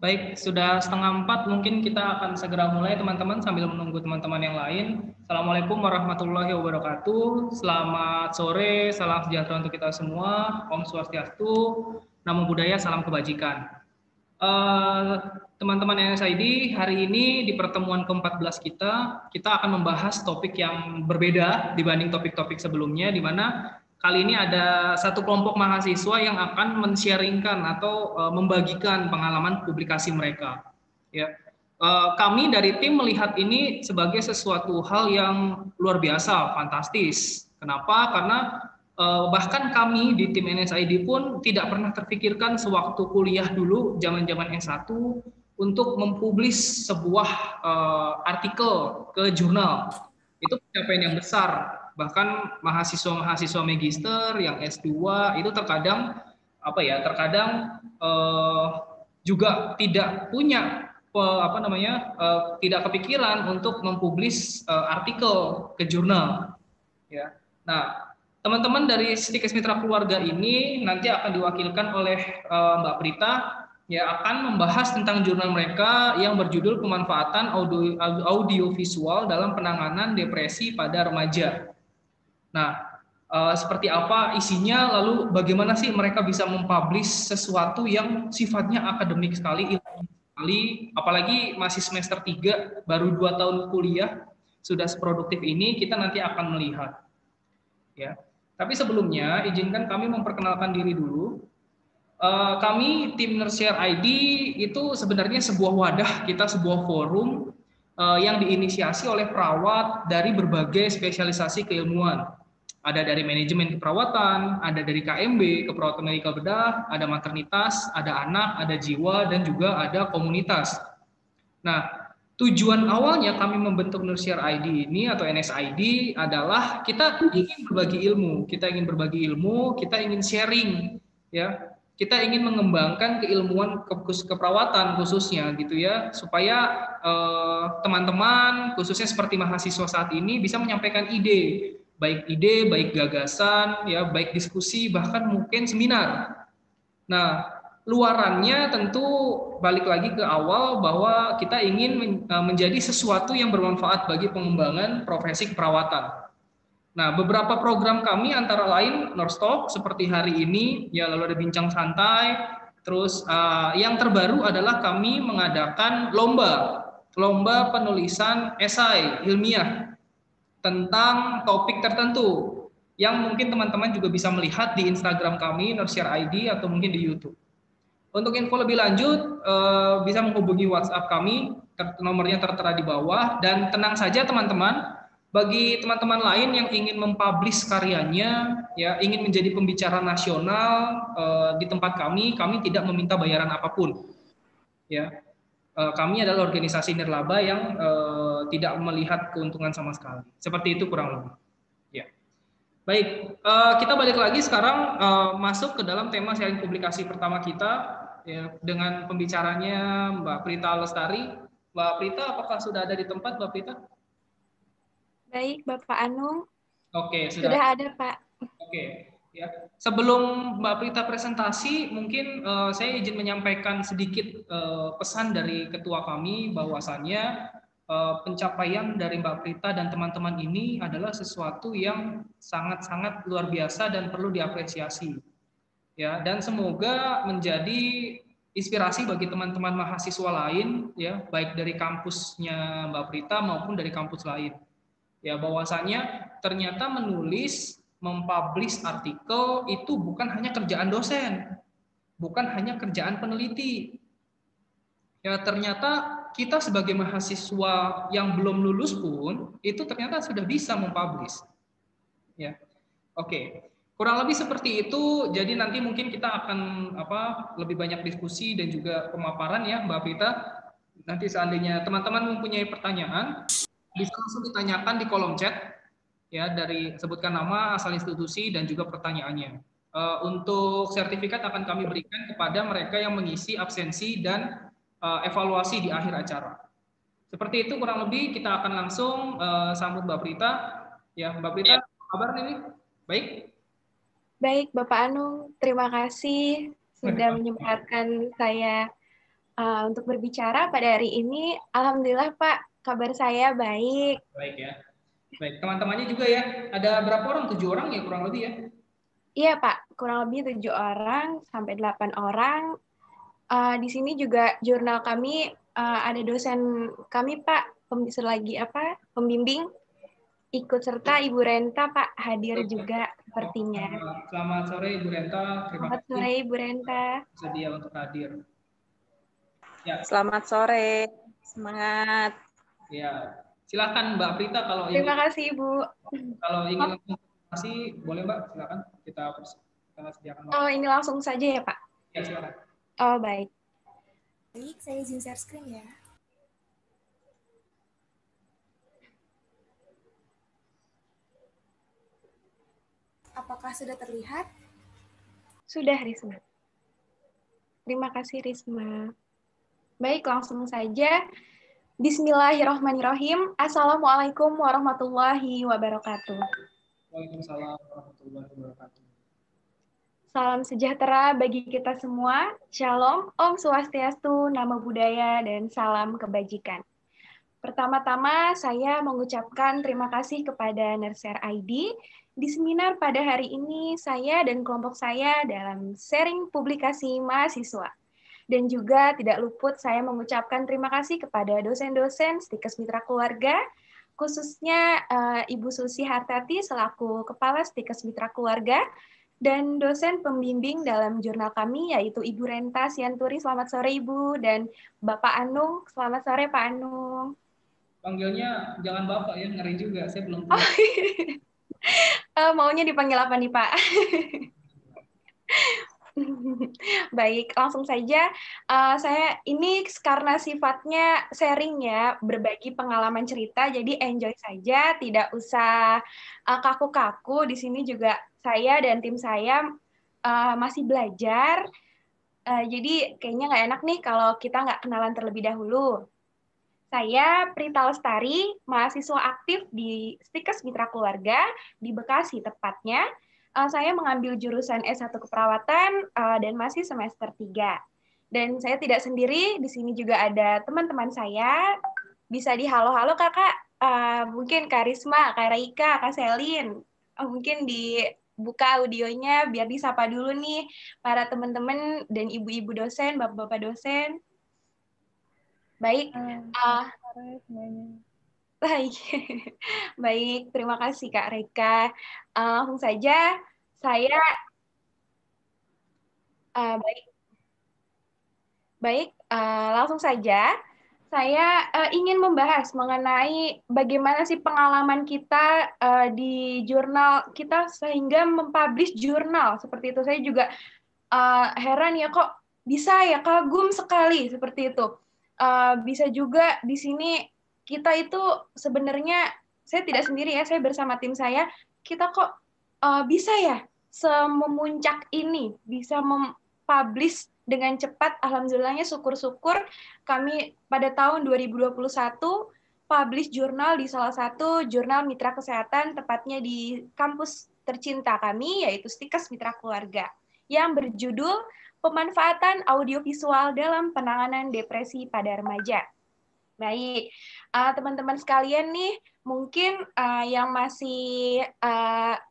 Baik, sudah 3:30, mungkin kita akan segera mulai teman-teman sambil menunggu teman-teman yang lain. Assalamualaikum warahmatullahi wabarakatuh. Selamat sore, salam sejahtera untuk kita semua. Om Swastiastu, Namo Buddhaya, salam kebajikan. Teman-teman NSID, hari ini di pertemuan ke-14 kita akan membahas topik yang berbeda dibanding topik-topik sebelumnya, di mana kali ini ada satu kelompok mahasiswa yang akan men-sharingkan atau membagikan pengalaman publikasi mereka. Ya, kami dari tim melihat ini sebagai sesuatu hal yang luar biasa, fantastis. Kenapa? Karena bahkan kami di tim NSID pun tidak pernah terpikirkan sewaktu kuliah dulu, zaman-zaman S1, untuk mempublish sebuah artikel ke jurnal. Itu pencapaian yang besar. Bahkan mahasiswa-mahasiswa magister yang S2 itu terkadang juga tidak punya tidak kepikiran untuk mempublish artikel ke jurnal. Ya. Nah, teman-teman dari Stikes Mitra Keluarga ini nanti akan diwakilkan oleh Mbak Prita, ya, akan membahas tentang jurnal mereka yang berjudul Pemanfaatan Audiovisual dalam Penanganan Depresi pada Remaja. Nah, seperti apa isinya, lalu bagaimana sih mereka bisa mempublish sesuatu yang sifatnya akademik sekali, ilmiah sekali, apalagi masih semester 3, baru 2 tahun kuliah, sudah seproduktif ini, kita nanti akan melihat. Ya. Tapi sebelumnya, izinkan kami memperkenalkan diri dulu. Kami tim Nurshare ID itu sebenarnya sebuah wadah kita, sebuah forum yang diinisiasi oleh perawat dari berbagai spesialisasi keilmuan. Ada dari manajemen keperawatan, ada dari KMB, keperawatan medikal bedah, ada maternitas, ada anak, ada jiwa, dan juga ada komunitas. Nah, tujuan awalnya kami membentuk Nurshare ID ini atau NSID adalah kita ingin berbagi ilmu, kita ingin sharing, ya. Kita ingin mengembangkan keilmuan keperawatan khususnya gitu ya, supaya teman-teman khususnya seperti mahasiswa saat ini bisa menyampaikan ide, baik gagasan, ya, baik diskusi, bahkan mungkin seminar. Nah, luarannya tentu balik lagi ke awal bahwa kita ingin menjadi sesuatu yang bermanfaat bagi pengembangan profesi keperawatan. Nah, beberapa program kami antara lain Norstock seperti hari ini, ya, lalu ada bincang santai. Terus yang terbaru adalah kami mengadakan lomba penulisan esai ilmiah tentang topik tertentu yang mungkin teman-teman juga bisa melihat di Instagram kami Nurshare ID atau mungkin di YouTube. Untuk info lebih lanjut bisa menghubungi WhatsApp kami, nomornya tertera di bawah, dan tenang saja teman-teman, bagi teman-teman lain yang ingin mempublish karyanya, ya, ingin menjadi pembicara nasional di tempat kami tidak meminta bayaran apapun. Ya, kami adalah organisasi nirlaba yang tidak melihat keuntungan sama sekali. Seperti itu kurang lebih. Ya. Baik, kita balik lagi sekarang masuk ke dalam tema sharing publikasi pertama kita, ya, dengan pembicaranya Mbak Prita Lestari. Mbak Prita, apakah sudah ada di tempat, Mbak Prita? Baik, Bapak Anung. Oke, sudah ada, Pak. Oke, ya. Sebelum Mbak Prita presentasi, mungkin saya izin menyampaikan sedikit pesan dari ketua kami, bahwasannya pencapaian dari Mbak Prita dan teman-teman ini adalah sesuatu yang sangat-sangat luar biasa dan perlu diapresiasi. Ya, dan semoga menjadi inspirasi bagi teman-teman mahasiswa lain, ya, baik dari kampusnya Mbak Prita maupun dari kampus lain. Ya, bahwasanya ternyata mempublish artikel itu bukan hanya kerjaan dosen, bukan hanya kerjaan peneliti. Ya, ternyata kita sebagai mahasiswa yang belum lulus pun itu ternyata sudah bisa mempublish. Ya. Oke. Kurang lebih seperti itu. Jadi nanti mungkin kita akan lebih banyak diskusi dan juga pemaparan, ya, Mbak Prita. Nanti seandainya teman-teman mempunyai pertanyaan, bisa langsung ditanyakan di kolom chat, ya, dari sebutkan nama, asal institusi, dan juga pertanyaannya. Untuk sertifikat akan kami berikan kepada mereka yang mengisi absensi dan evaluasi di akhir acara. Seperti itu kurang lebih. Kita akan langsung sambut Mbak Prita. Ya, Mbak Prita, apa kabar ini? Baik? Baik, Bapak Anung. Terima kasih sudah menyempatkan saya Untuk berbicara pada hari ini, alhamdulillah Pak, kabar saya baik. Baik ya. Baik, teman-temannya juga ya. Ada berapa orang? 7 orang ya kurang lebih ya? Iya Pak, kurang lebih 7 orang sampai 8 orang. Di sini juga jurnal kami ada dosen kami Pak, pembimbing, ikut serta Ibu Renta Pak hadir Baik. juga Oh, sepertinya. selamat sore Ibu Renta. Terima Selamat kasih sore Ibu Renta. bersedia untuk hadir. Ya, Selamat sore, semangat. ya. Silakan Mbak Prita Terima kasih Ibu. kalau ingin langsung presentasi boleh Mbak, silakan kita sediakan waktu. Oh, ini langsung saja ya Pak? Ya, silakan. Oh, baik. Baik, saya izin share screen ya. Apakah sudah terlihat? Sudah, Risma. Terima kasih, Risma. Baik, langsung saja. Bismillahirrahmanirrahim. Assalamualaikum warahmatullahi wabarakatuh. Waalaikumsalam warahmatullahi wabarakatuh. Salam sejahtera bagi kita semua. Shalom, Om Swastiastu, Namo Buddhaya, dan salam kebajikan. Pertama-tama, saya mengucapkan terima kasih kepada Nerser ID. Di seminar pada hari ini, saya dan kelompok saya dalam sharing publikasi mahasiswa. Dan juga tidak luput saya mengucapkan terima kasih kepada dosen-dosen Stikes Mitra Keluarga, khususnya Ibu Susi Hartati selaku Kepala Stikes Mitra Keluarga, dan dosen pembimbing dalam jurnal kami, yaitu Ibu Renta Sianturi. Selamat sore Ibu, dan Bapak Anung. Selamat sore Pak Anung. Panggilnya jangan Bapak ya, ngeri juga. Saya belum tahu. Maunya dipanggil apa nih Pak? Baik, langsung saja. Saya ini karena sifatnya sharing ya, berbagi pengalaman cerita, jadi enjoy saja, tidak usah kaku-kaku. Di sini juga saya dan tim saya masih belajar, jadi kayaknya nggak enak nih kalau kita nggak kenalan terlebih dahulu. Saya Prita Lestari, mahasiswa aktif di Stikes Mitra Keluarga di Bekasi tepatnya. Saya mengambil jurusan S1 Keperawatan dan masih semester 3. Dan saya tidak sendiri, di sini juga ada teman-teman saya. Bisa di-halo-halo Kakak, mungkin Kak Risma, Kak Raika, Kak Selin. Mungkin dibuka audionya biar disapa dulu nih para teman-teman dan ibu-ibu dosen, bapak-bapak dosen. Baik. Baik. Baik, terima kasih Kak Reka. Langsung saja saya langsung saja saya ingin membahas mengenai bagaimana sih pengalaman kita di jurnal kita sehingga mempublish jurnal seperti itu. Saya juga heran ya kok bisa ya, kagum sekali seperti itu. Bisa juga di sini kita itu sebenarnya saya tidak sendiri ya, saya bersama tim saya, kita kok bisa ya sememuncak ini, bisa mempublish dengan cepat. Alhamdulillahnya syukur-syukur kami pada tahun 2021 publish jurnal di salah satu jurnal mitra kesehatan, tepatnya di kampus tercinta kami, yaitu Stikes Mitra Keluarga, yang berjudul Pemanfaatan Audiovisual dalam Penanganan Depresi pada Remaja. Baik, teman-teman sekalian nih, mungkin yang masih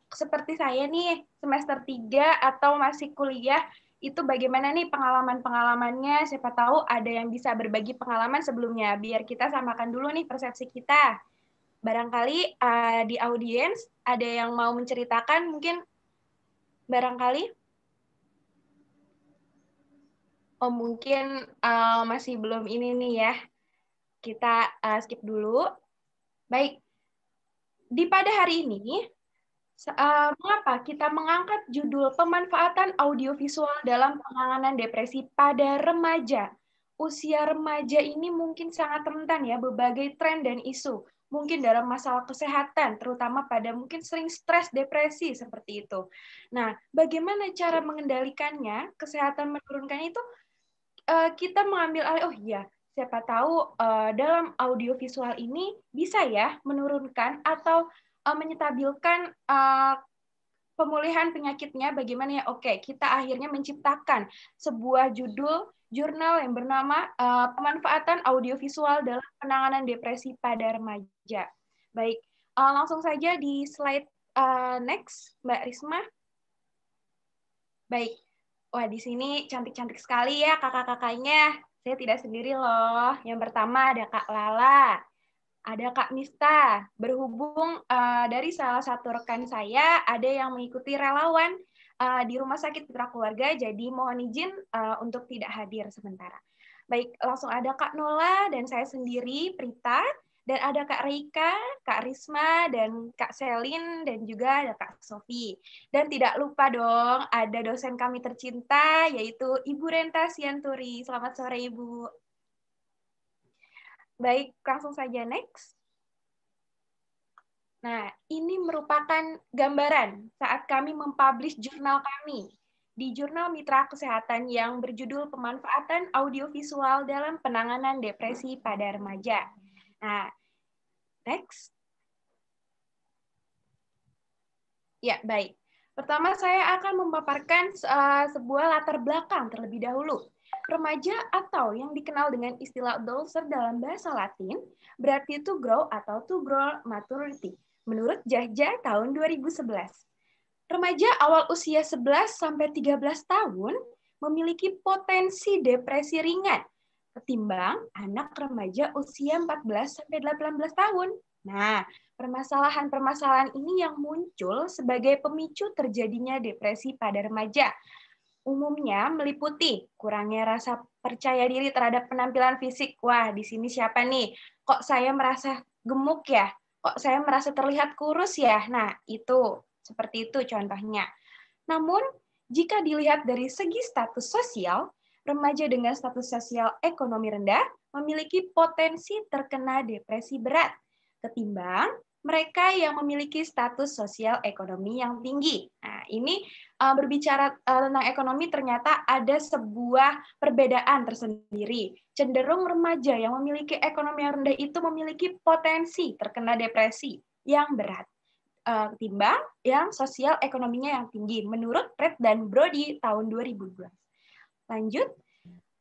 seperti saya nih, semester 3 atau masih kuliah, itu bagaimana nih pengalaman-pengalamannya, siapa tahu ada yang bisa berbagi pengalaman sebelumnya, biar kita samakan dulu nih persepsi kita. Barangkali di audiens ada yang mau menceritakan, mungkin barangkali? Oh, mungkin masih belum ini nih ya. Kita skip dulu. Baik. Di pada hari ini, mengapa kita mengangkat judul pemanfaatan audiovisual dalam penanganan depresi pada remaja? Usia remaja ini mungkin sangat rentan ya berbagai tren dan isu. Mungkin dalam masalah kesehatan, terutama pada mungkin sering stres, depresi, seperti itu. Nah, bagaimana cara mengendalikannya, kesehatan menurunkan itu? Kita mengambil alih, oh iya, siapa tahu dalam audiovisual ini bisa ya menurunkan atau menyetabilkan pemulihan penyakitnya. Bagaimana ya? Oke, kita akhirnya menciptakan sebuah judul jurnal yang bernama Pemanfaatan Audiovisual dalam Penanganan Depresi pada Remaja. Baik, langsung saja di slide next, Mbak Risma. Baik, wah di sini cantik-cantik sekali ya kakak-kakaknya. Saya tidak sendiri loh. Yang pertama ada Kak Lala, ada Kak Mista. Berhubung dari salah satu rekan saya ada yang mengikuti relawan di Rumah Sakit Mitra Keluarga, jadi mohon izin untuk tidak hadir sementara. Baik, langsung ada Kak Nola dan saya sendiri, Prita. Dan ada Kak Reika, Kak Risma, dan Kak Selin, dan juga ada Kak Sofi. Dan tidak lupa dong, ada dosen kami tercinta, yaitu Ibu Renta Sianturi. Selamat sore, Ibu. Baik, langsung saja next. Nah, ini merupakan gambaran saat kami mempublish jurnal kami di Jurnal Mitra Kesehatan yang berjudul Pemanfaatan Audiovisual dalam Penanganan Depresi pada Remaja. Nah, next. Ya, baik. Pertama, saya akan memaparkan sebuah latar belakang terlebih dahulu. Remaja atau yang dikenal dengan istilah adolescent dalam bahasa Latin, berarti to grow atau to grow maturity, menurut Jahja tahun 2011. Remaja awal usia 11-13 tahun memiliki potensi depresi ringan, ketimbang anak remaja usia 14-18 tahun. Nah, permasalahan-permasalahan ini yang muncul sebagai pemicu terjadinya depresi pada remaja. Umumnya meliputi kurangnya rasa percaya diri terhadap penampilan fisik. Wah, di sini siapa nih? Kok saya merasa gemuk ya? Kok saya merasa terlihat kurus ya? Nah, itu seperti itu contohnya. Namun, jika dilihat dari segi status sosial, remaja dengan status sosial ekonomi rendah memiliki potensi terkena depresi berat ketimbang mereka yang memiliki status sosial ekonomi yang tinggi. Nah, ini berbicara tentang ekonomi ternyata ada sebuah perbedaan tersendiri. Cenderung remaja yang memiliki ekonomi yang rendah itu memiliki potensi terkena depresi yang berat ketimbang yang sosial ekonominya yang tinggi menurut Pratt dan Brody tahun 2012. Lanjut.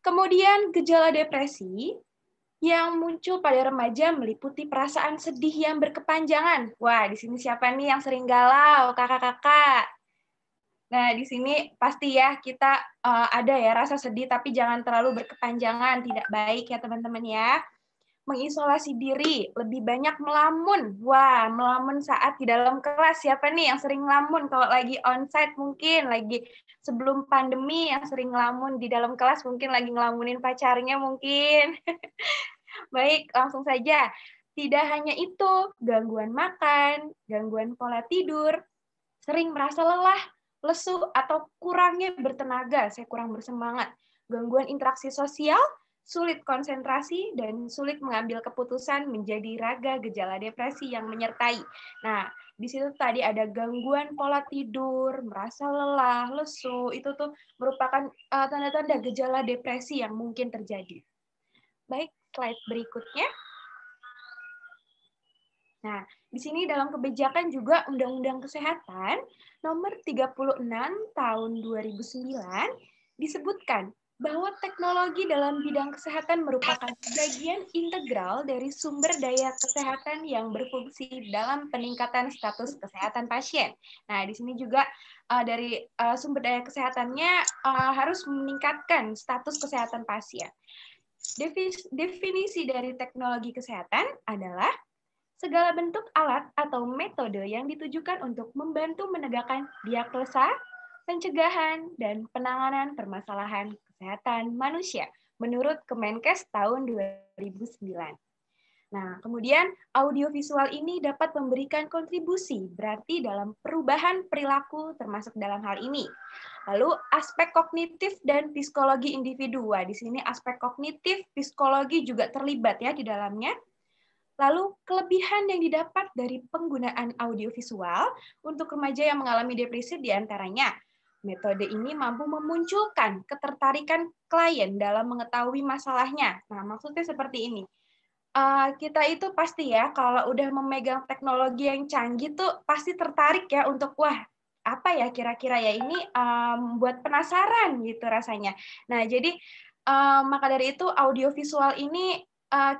Kemudian gejala depresi yang muncul pada remaja meliputi perasaan sedih yang berkepanjangan. Wah, di sini siapa nih yang sering galau, kakak-kakak? Nah, di sini pasti ya kita ada ya rasa sedih, tapi jangan terlalu berkepanjangan, tidak baik ya teman-teman ya. Mengisolasi diri, lebih banyak melamun. Wah, melamun saat di dalam kelas. Siapa nih yang sering melamun? Kalau lagi onsite mungkin, lagi sebelum pandemi yang sering ngelamun di dalam kelas, mungkin lagi ngelamunin pacarnya mungkin. Baik, langsung saja. Tidak hanya itu, gangguan makan, gangguan pola tidur, sering merasa lelah, lesu, atau kurangnya bertenaga, saya kurang bersemangat, gangguan interaksi sosial, sulit konsentrasi, dan sulit mengambil keputusan menjadi raga gejala depresi yang menyertai. Nah, di situ tadi ada gangguan pola tidur, merasa lelah, lesu, itu tuh merupakan tanda-tanda gejala depresi yang mungkin terjadi. Baik, slide berikutnya. Nah, di sini dalam kebijakan juga Undang-Undang Kesehatan nomor 36 tahun 2009 disebutkan bahwa teknologi dalam bidang kesehatan merupakan bagian integral dari sumber daya kesehatan yang berfungsi dalam peningkatan status kesehatan pasien. Nah, di sini juga dari sumber daya kesehatannya harus meningkatkan status kesehatan pasien. Definisi dari teknologi kesehatan adalah segala bentuk alat atau metode yang ditujukan untuk membantu menegakkan diagnosa, pencegahan, dan penanganan permasalahan kesehatan manusia menurut Kemenkes tahun 2009. Nah, kemudian audiovisual ini dapat memberikan kontribusi berarti dalam perubahan perilaku termasuk dalam hal ini. Lalu aspek kognitif dan psikologi individu. Wah, di sini aspek kognitif, psikologi juga terlibat ya di dalamnya. Lalu kelebihan yang didapat dari penggunaan audiovisual untuk remaja yang mengalami depresi diantaranya, metode ini mampu memunculkan ketertarikan klien dalam mengetahui masalahnya. Nah, maksudnya seperti ini. Kita itu pasti ya, kalau udah memegang teknologi yang canggih tuh pasti tertarik ya untuk, wah, apa ya kira-kira ya ini buat penasaran gitu rasanya. Nah, jadi Maka dari itu audiovisual ini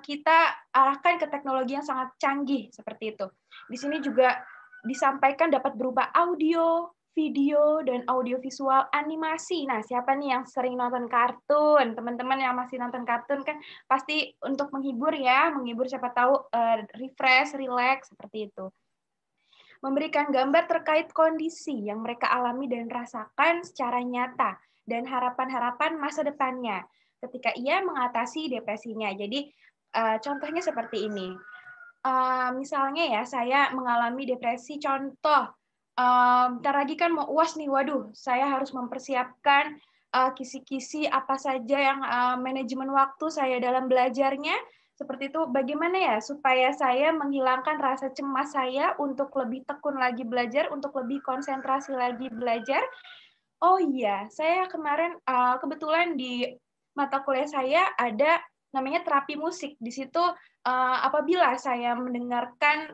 kita arahkan ke teknologi yang sangat canggih seperti itu. Di sini juga disampaikan dapat berupa audio, video, dan audiovisual animasi. Nah, siapa nih yang sering nonton kartun? Teman-teman yang masih nonton kartun kan pasti untuk menghibur ya, menghibur siapa tahu refresh, relax, seperti itu. Memberikan gambar terkait kondisi yang mereka alami dan rasakan secara nyata, dan harapan-harapan masa depannya ketika ia mengatasi depresinya. Jadi, contohnya seperti ini. Misalnya ya, saya mengalami depresi, contoh, bentar lagi kan mau UAS nih, waduh, saya harus mempersiapkan kisi-kisi apa saja yang manajemen waktu saya dalam belajarnya, seperti itu. Bagaimana ya supaya saya menghilangkan rasa cemas saya untuk lebih tekun lagi belajar, untuk lebih konsentrasi lagi belajar. Oh iya, saya kemarin kebetulan di mata kuliah saya ada namanya terapi musik. Di situ apabila saya mendengarkan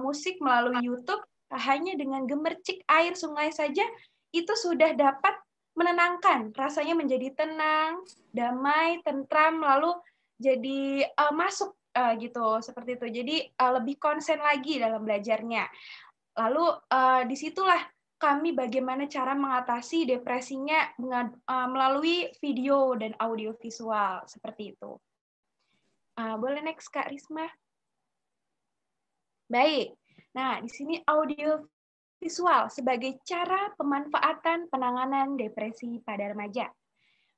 musik melalui YouTube, hanya dengan gemercik air sungai saja, itu sudah dapat menenangkan. Rasanya menjadi tenang, damai, tentram, lalu jadi masuk gitu, seperti itu. Jadi lebih konsen lagi dalam belajarnya. Lalu disitulah kami bagaimana cara mengatasi depresinya melalui video dan audio visual seperti itu. Boleh next Kak Risma. Baik. Nah, di sini audio visual sebagai cara pemanfaatan penanganan depresi pada remaja.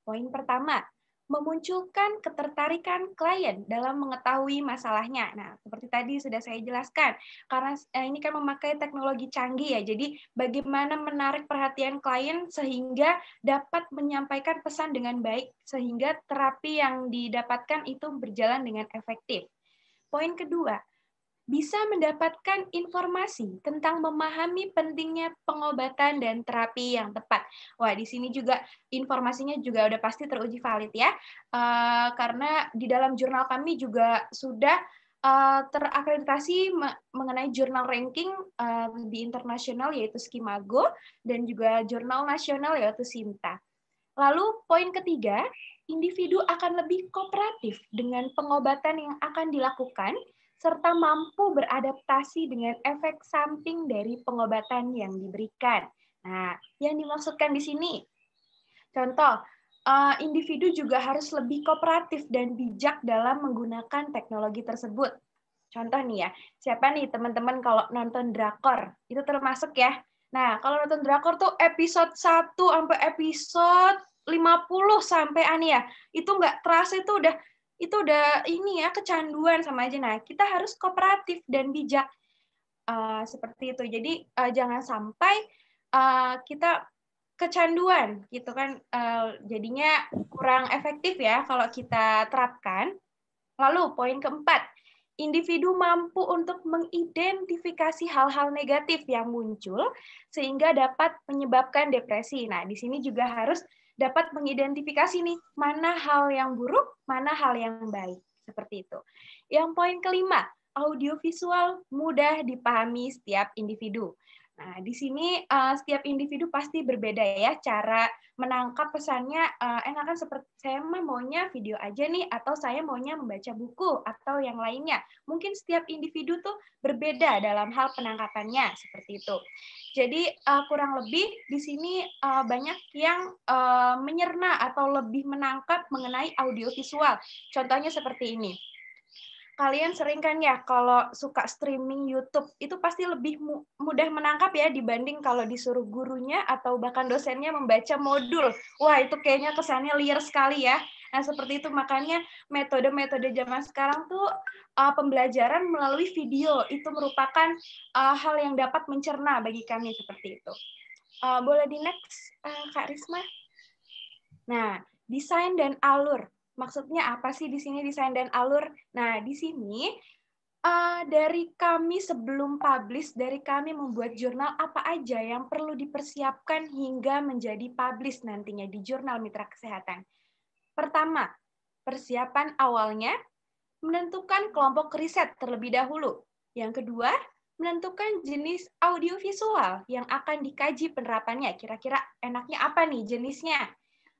Poin pertama, memunculkan ketertarikan klien dalam mengetahui masalahnya. Nah, seperti tadi sudah saya jelaskan, karena ini kan memakai teknologi canggih ya, jadi bagaimana menarik perhatian klien sehingga dapat menyampaikan pesan dengan baik, sehingga terapi yang didapatkan itu berjalan dengan efektif. Poin kedua, bisa mendapatkan informasi tentang memahami pentingnya pengobatan dan terapi yang tepat. Wah, di sini juga informasinya juga udah pasti teruji valid ya, karena di dalam jurnal kami juga sudah terakreditasi mengenai jurnal ranking di internasional yaitu Skimago dan juga jurnal nasional yaitu Sinta. Lalu poin ketiga, individu akan lebih kooperatif dengan pengobatan yang akan dilakukan serta mampu beradaptasi dengan efek samping dari pengobatan yang diberikan. Nah, yang dimaksudkan di sini, contoh, individu juga harus lebih kooperatif dan bijak dalam menggunakan teknologi tersebut. Contoh nih ya, siapa nih teman-teman kalau nonton drakor, itu termasuk ya. Nah, kalau nonton drakor tuh episode 1 sampai episode 50 sampai ya, itu nggak terasa itu udah ini ya kecanduan sama aja. Nah, kita harus kooperatif dan bijak seperti itu. Jadi jangan sampai kita kecanduan gitu kan, jadinya kurang efektif ya kalau kita terapkan. Lalu poin keempat, individu mampu untuk mengidentifikasi hal-hal negatif yang muncul sehingga dapat menyebabkan depresi. Nah, di sini juga harus dapat mengidentifikasi nih mana hal yang buruk, mana hal yang baik. Seperti itu. Yang poin kelima, audiovisual mudah dipahami setiap individu. Nah, di sini setiap individu pasti berbeda ya cara menangkap pesannya. Enakan seperti saya maunya video aja nih, atau saya maunya membaca buku atau yang lainnya. Mungkin setiap individu tuh berbeda dalam hal penangkapannya seperti itu. Jadi kurang lebih di sini banyak yang menyerna atau lebih menangkap mengenai audiovisual. Contohnya seperti ini. Kalian sering kan ya kalau suka streaming YouTube itu pasti lebih mudah menangkap ya dibanding kalau disuruh gurunya atau bahkan dosennya membaca modul. Wah, itu kayaknya kesannya liar sekali ya. Nah, seperti itu makanya metode-metode zaman sekarang tuh pembelajaran melalui video itu merupakan hal yang dapat mencerna bagi kami seperti itu. Boleh di next Kak Risma? Nah, desain dan alur. Maksudnya apa sih di sini desain dan alur? Nah, di sini dari kami sebelum publish, dari kami membuat jurnal apa aja yang perlu dipersiapkan hingga menjadi publish nantinya di Jurnal Mitra Kesehatan. Pertama, persiapan awalnya, menentukan kelompok riset terlebih dahulu. Yang kedua, menentukan jenis audiovisual yang akan dikaji penerapannya. Kira-kira enaknya apa nih jenisnya?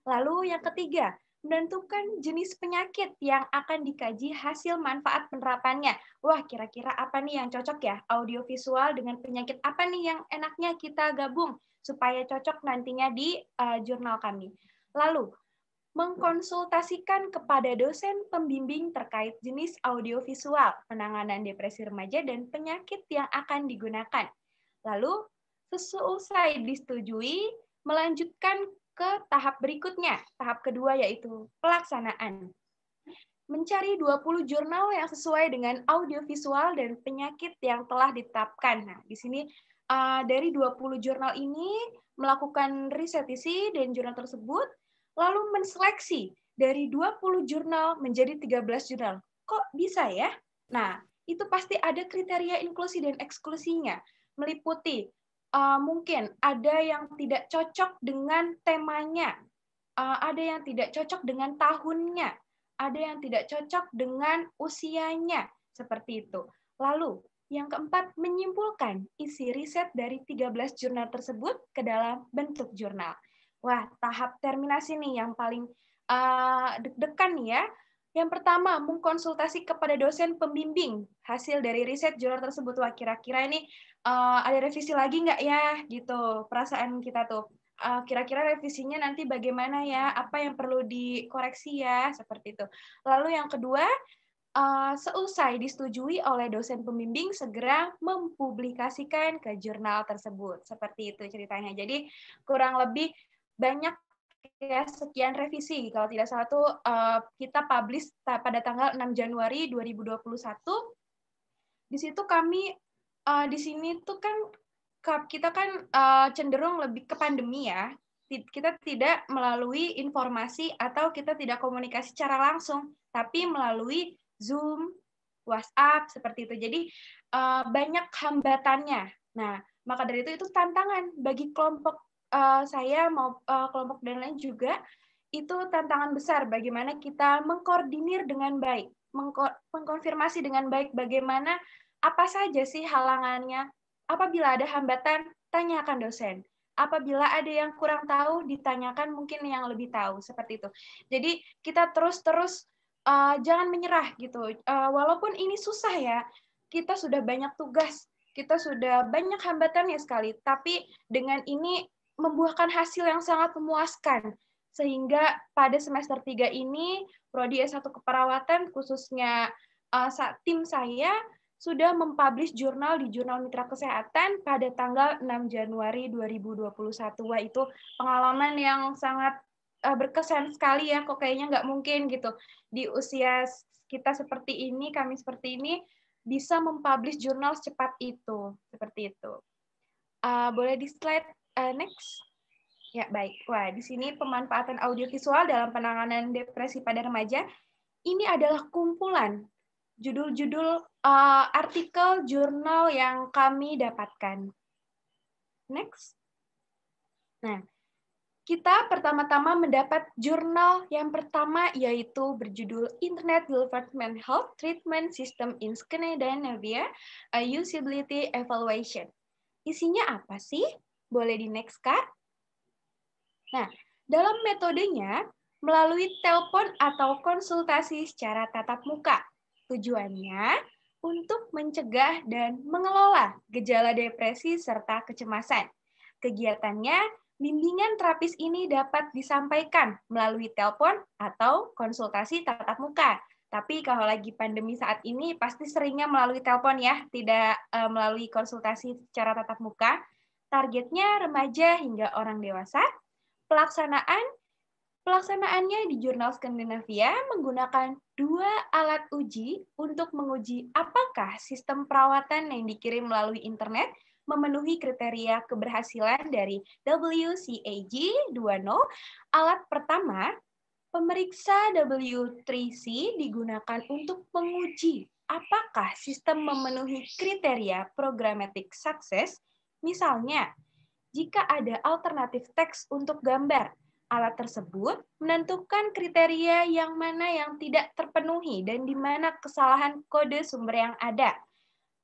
Lalu yang ketiga, menentukan jenis penyakit yang akan dikaji hasil manfaat penerapannya. Wah, kira-kira apa nih yang cocok ya? Audiovisual dengan penyakit apa nih yang enaknya kita gabung supaya cocok nantinya di jurnal kami. Lalu, mengkonsultasikan kepada dosen pembimbing terkait jenis audiovisual, penanganan depresi remaja, dan penyakit yang akan digunakan. Lalu, seselesai disetujui, melanjutkan ke tahap berikutnya, tahap kedua yaitu pelaksanaan. Mencari 20 jurnal yang sesuai dengan audiovisual dan penyakit yang telah ditetapkan. Nah, di sini dari 20 jurnal ini melakukan riset isi dan jurnal tersebut, lalu menseleksi dari 20 jurnal menjadi 13 jurnal. Kok bisa ya? Nah, itu pasti ada kriteria inklusi dan eksklusinya, meliputi mungkin ada yang tidak cocok dengan temanya, ada yang tidak cocok dengan tahunnya, ada yang tidak cocok dengan usianya, seperti itu. Lalu, yang keempat, menyimpulkan isi riset dari 13 jurnal tersebut ke dalam bentuk jurnal. Wah, tahap terminasi nih yang paling deg-degan nih ya. Yang pertama, mengkonsultasi kepada dosen pembimbing hasil dari riset jurnal tersebut. Wah, kira-kira ini ada revisi lagi nggak ya? Gitu, perasaan kita tuh. Kira-kira revisinya nanti bagaimana ya? Apa yang perlu dikoreksi ya? Seperti itu. Lalu yang kedua, seusai disetujui oleh dosen pembimbing, segera mempublikasikan ke jurnal tersebut. Seperti itu ceritanya. Jadi kurang lebih banyak ya, sekian revisi. Kalau tidak salah tuh kita publish pada tanggal 6 Januari 2021. Di situ kami di sini tuh kan kita kan cenderung lebih ke pandemi ya. Kita tidak melalui informasi atau kita tidak komunikasi secara langsung, tapi melalui Zoom, WhatsApp, seperti itu. Jadi banyak hambatannya. Nah, maka dari itu tantangan bagi kelompok saya mau kelompok dan lain juga, itu tantangan besar bagaimana kita mengkoordinir dengan baik, mengkonfirmasi dengan baik bagaimana apa saja sih halangannya. Apabila ada hambatan, tanyakan dosen. Apabila ada yang kurang tahu, ditanyakan mungkin yang lebih tahu, seperti itu. Jadi kita terus jangan menyerah gitu. Walaupun ini susah ya, kita sudah banyak tugas, kita sudah banyak hambatannya sekali, tapi dengan ini membuahkan hasil yang sangat memuaskan. Sehingga pada semester 3 ini, Prodi S1 Keperawatan, khususnya tim saya, sudah mempublish jurnal di Jurnal Mitra Kesehatan pada tanggal 6 Januari 2021. Wah, itu pengalaman yang sangat berkesan sekali ya, kok kayaknya nggak mungkin gitu. Di usia kita seperti ini, kami seperti ini, bisa mempublish jurnal secepat itu. Seperti itu. Boleh di slide next? Ya, baik. Wah, di sini pemanfaatan audiovisual dalam penanganan depresi pada remaja. Ini adalah kumpulan judul-judul artikel jurnal yang kami dapatkan. Next. Nah, kita pertama-tama mendapat jurnal yang pertama yaitu berjudul Internet Development Health Treatment System in Scandinavia, a Usability Evaluation. Isinya apa sih? Boleh di next, Kak? Nah, dalam metodenya, melalui telepon atau konsultasi secara tatap muka. Tujuannya untuk mencegah dan mengelola gejala depresi serta kecemasan. Kegiatannya, bimbingan terapis ini dapat disampaikan melalui telepon atau konsultasi tatap muka. Tapi kalau lagi pandemi saat ini, pasti seringnya melalui telepon ya, tidak melalui konsultasi secara tatap muka. Targetnya remaja hingga orang dewasa. Pelaksanaannya di Jurnal Skandinavia menggunakan 2 alat uji untuk menguji apakah sistem perawatan yang dikirim melalui internet memenuhi kriteria keberhasilan dari WCAG 2.0. Alat pertama, pemeriksa W3C, digunakan untuk menguji apakah sistem memenuhi kriteria programmatic success. Misalnya, jika ada alternatif teks untuk gambar, alat tersebut menentukan kriteria yang mana yang tidak terpenuhi dan di mana kesalahan kode sumber yang ada.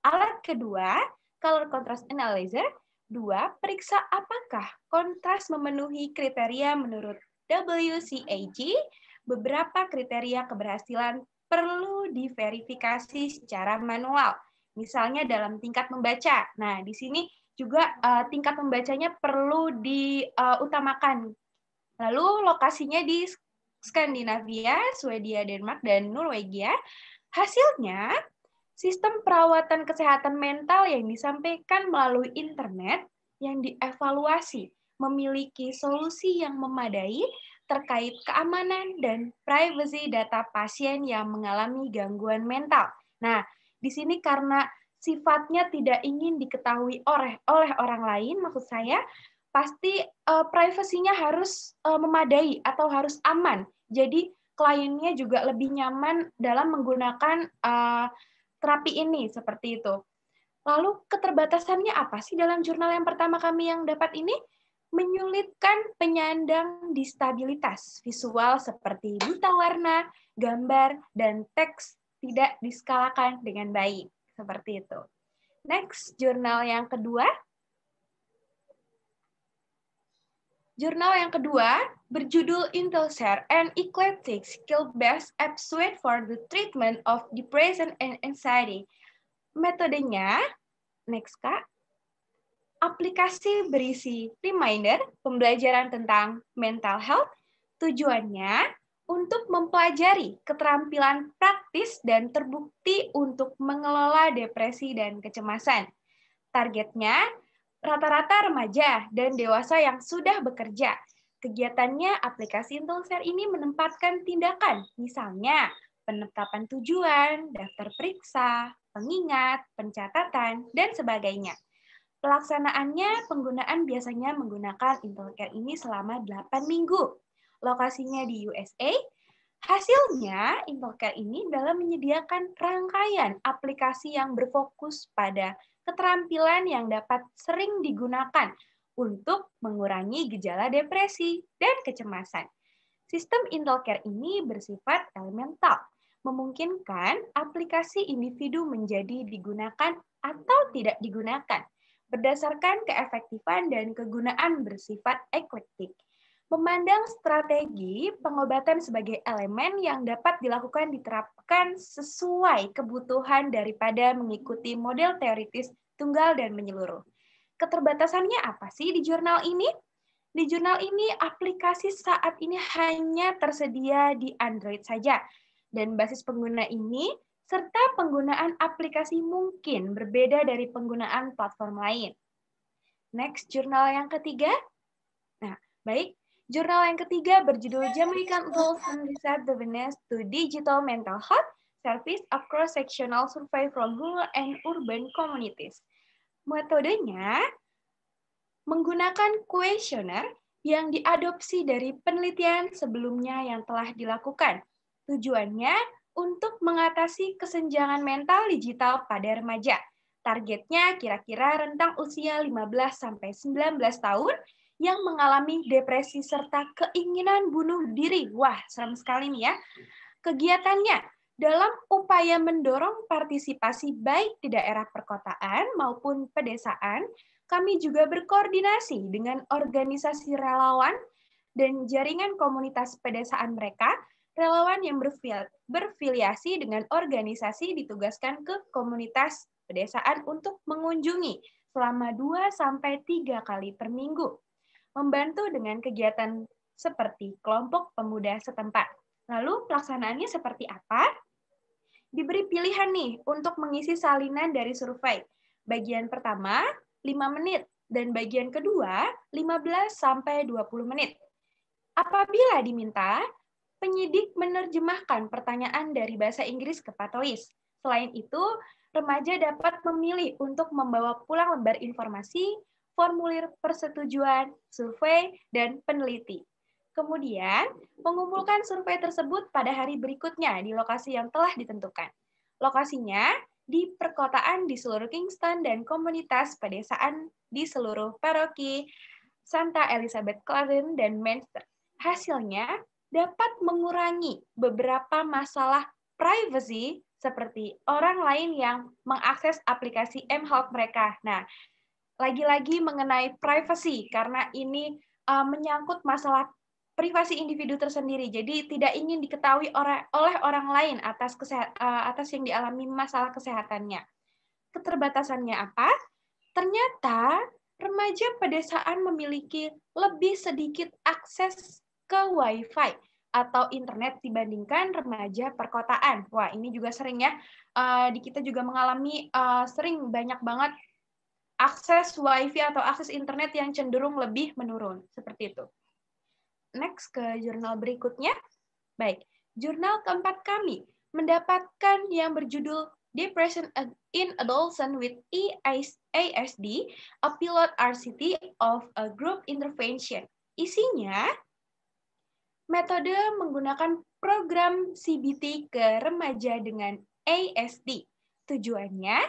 Alat kedua, Color Contrast Analyzer. 2, periksa apakah kontras memenuhi kriteria menurut WCAG beberapa kriteria keberhasilan perlu diverifikasi secara manual. Misalnya dalam tingkat membaca. Nah, di sini juga tingkat membacanya perlu diutamakan. Lalu lokasinya di Skandinavia, Swedia, Denmark, dan Norwegia. Hasilnya, sistem perawatan kesehatan mental yang disampaikan melalui internet yang dievaluasi memiliki solusi yang memadai terkait keamanan dan privasi data pasien yang mengalami gangguan mental. Nah, di sini karena sifatnya tidak ingin diketahui oleh orang lain, maksud saya, pasti privasinya harus memadai atau harus aman. Jadi kliennya juga lebih nyaman dalam menggunakan terapi ini, seperti itu. Lalu keterbatasannya apa sih dalam jurnal yang pertama kami yang dapat ini? Menyulitkan penyandang disabilitas visual seperti buta warna, gambar, dan teks tidak diskalakan dengan baik. Seperti itu. Next, jurnal yang kedua. Jurnal yang kedua berjudul IntelShare and Eclectic Skill-Based App Suite for the Treatment of Depression and Anxiety. Metodenya, next Kak. Aplikasi berisi reminder, pembelajaran tentang mental health, tujuannya untuk mempelajari keterampilan praktis dan terbukti untuk mengelola depresi dan kecemasan. Targetnya, rata-rata remaja dan dewasa yang sudah bekerja. Kegiatannya, aplikasi IntelShare ini menempatkan tindakan, misalnya penetapan tujuan, daftar periksa, pengingat, pencatatan, dan sebagainya. Pelaksanaannya, penggunaan biasanya menggunakan IntelCare ini selama 8 minggu. Lokasinya di USA. Hasilnya, IntelCare ini dalam menyediakan rangkaian aplikasi yang berfokus pada keterampilan yang dapat sering digunakan untuk mengurangi gejala depresi dan kecemasan. Sistem IntelCare ini bersifat elemental, memungkinkan aplikasi individu menjadi digunakan atau tidak digunakan, berdasarkan keefektifan dan kegunaan bersifat eklektik. Memandang strategi pengobatan sebagai elemen yang dapat dilakukan diterapkan sesuai kebutuhan daripada mengikuti model teoritis tunggal dan menyeluruh. Keterbatasannya apa sih di jurnal ini? Di jurnal ini aplikasi saat ini hanya tersedia di Android saja, dan basis pengguna ini serta penggunaan aplikasi mungkin berbeda dari penggunaan platform lain. Next, jurnal yang ketiga. Nah, baik. Jurnal yang ketiga berjudul Jamaican Adults and Receptiveness to Digital Mental Health Service a Cross-Sectional Survey from Rural and Urban Communities. Metodenya menggunakan kuesioner yang diadopsi dari penelitian sebelumnya yang telah dilakukan. Tujuannya untuk mengatasi kesenjangan mental digital pada remaja. Targetnya kira-kira rentang usia 15-19 tahun yang mengalami depresi serta keinginan bunuh diri. Wah, serem sekali nih ya. Kegiatannya dalam upaya mendorong partisipasi baik di daerah perkotaan maupun pedesaan, kami juga berkoordinasi dengan organisasi relawan dan jaringan komunitas pedesaan mereka. Relawan yang berfiliasi dengan organisasi ditugaskan ke komunitas pedesaan untuk mengunjungi selama 2-3 kali per minggu. Membantu dengan kegiatan seperti kelompok pemuda setempat. Lalu pelaksanaannya seperti apa? Diberi pilihan nih untuk mengisi salinan dari survei. Bagian pertama 5 menit dan bagian kedua 15-20 menit. Apabila diminta, penyidik menerjemahkan pertanyaan dari bahasa Inggris ke patois. Selain itu, remaja dapat memilih untuk membawa pulang lembar informasi, formulir persetujuan, survei, dan peneliti. Kemudian, mengumpulkan survei tersebut pada hari berikutnya di lokasi yang telah ditentukan. Lokasinya di perkotaan di seluruh Kingston dan komunitas pedesaan di seluruh paroki Santa Elizabeth Claren dan Manchester. Hasilnya dapat mengurangi beberapa masalah privacy seperti orang lain yang mengakses aplikasi mHealth mereka. Nah, lagi-lagi mengenai privacy karena ini menyangkut masalah privasi individu tersendiri. Jadi tidak ingin diketahui oleh orang lain atas yang dialami masalah kesehatannya. Keterbatasannya apa? Ternyata remaja pedesaan memiliki lebih sedikit akses ke Wi-Fi atau internet dibandingkan remaja perkotaan. Wah, ini juga sering ya. Di kita juga mengalami sering banyak banget akses Wi-Fi atau akses internet yang cenderung lebih menurun. Seperti itu. Next ke jurnal berikutnya. Baik, jurnal keempat kami mendapatkan yang berjudul Depression in Adolescents with ASD, a Pilot RCT of a Group Intervention. Isinya, metode menggunakan program CBT ke remaja dengan ASD. Tujuannya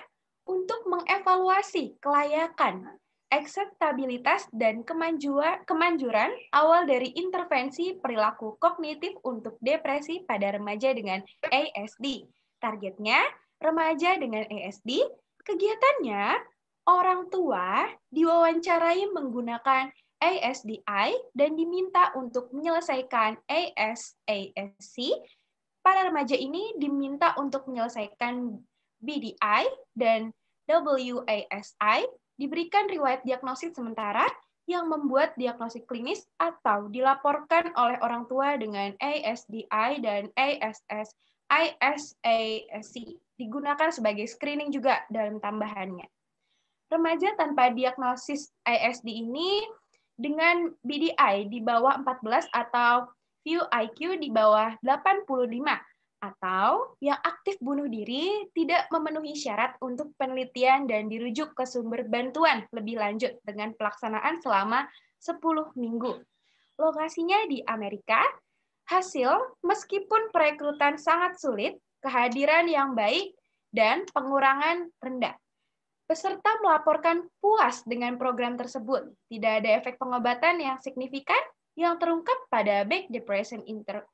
untuk mengevaluasi kelayakan, akseptabilitas, dan kemanjuran awal dari intervensi perilaku kognitif untuk depresi pada remaja dengan ASD. Targetnya, remaja dengan ASD, kegiatannya orang tua diwawancarai menggunakan ASDI dan diminta untuk menyelesaikan ASASC. Para remaja ini diminta untuk menyelesaikan BDI dan WASI, diberikan riwayat diagnosis sementara yang membuat diagnosis klinis atau dilaporkan oleh orang tua dengan ASDI dan ISASC. Digunakan sebagai screening juga dalam tambahannya. Remaja tanpa diagnosis ASD ini dengan BDI di bawah 14 atau VUIQ di bawah 85 atau yang aktif bunuh diri tidak memenuhi syarat untuk penelitian dan dirujuk ke sumber bantuan lebih lanjut dengan pelaksanaan selama 10 minggu. Lokasinya di Amerika. Hasil, meskipun perekrutan sangat sulit, kehadiran yang baik, dan pengurangan rendah. Peserta melaporkan puas dengan program tersebut. Tidak ada efek pengobatan yang signifikan yang terungkap pada Beck Depression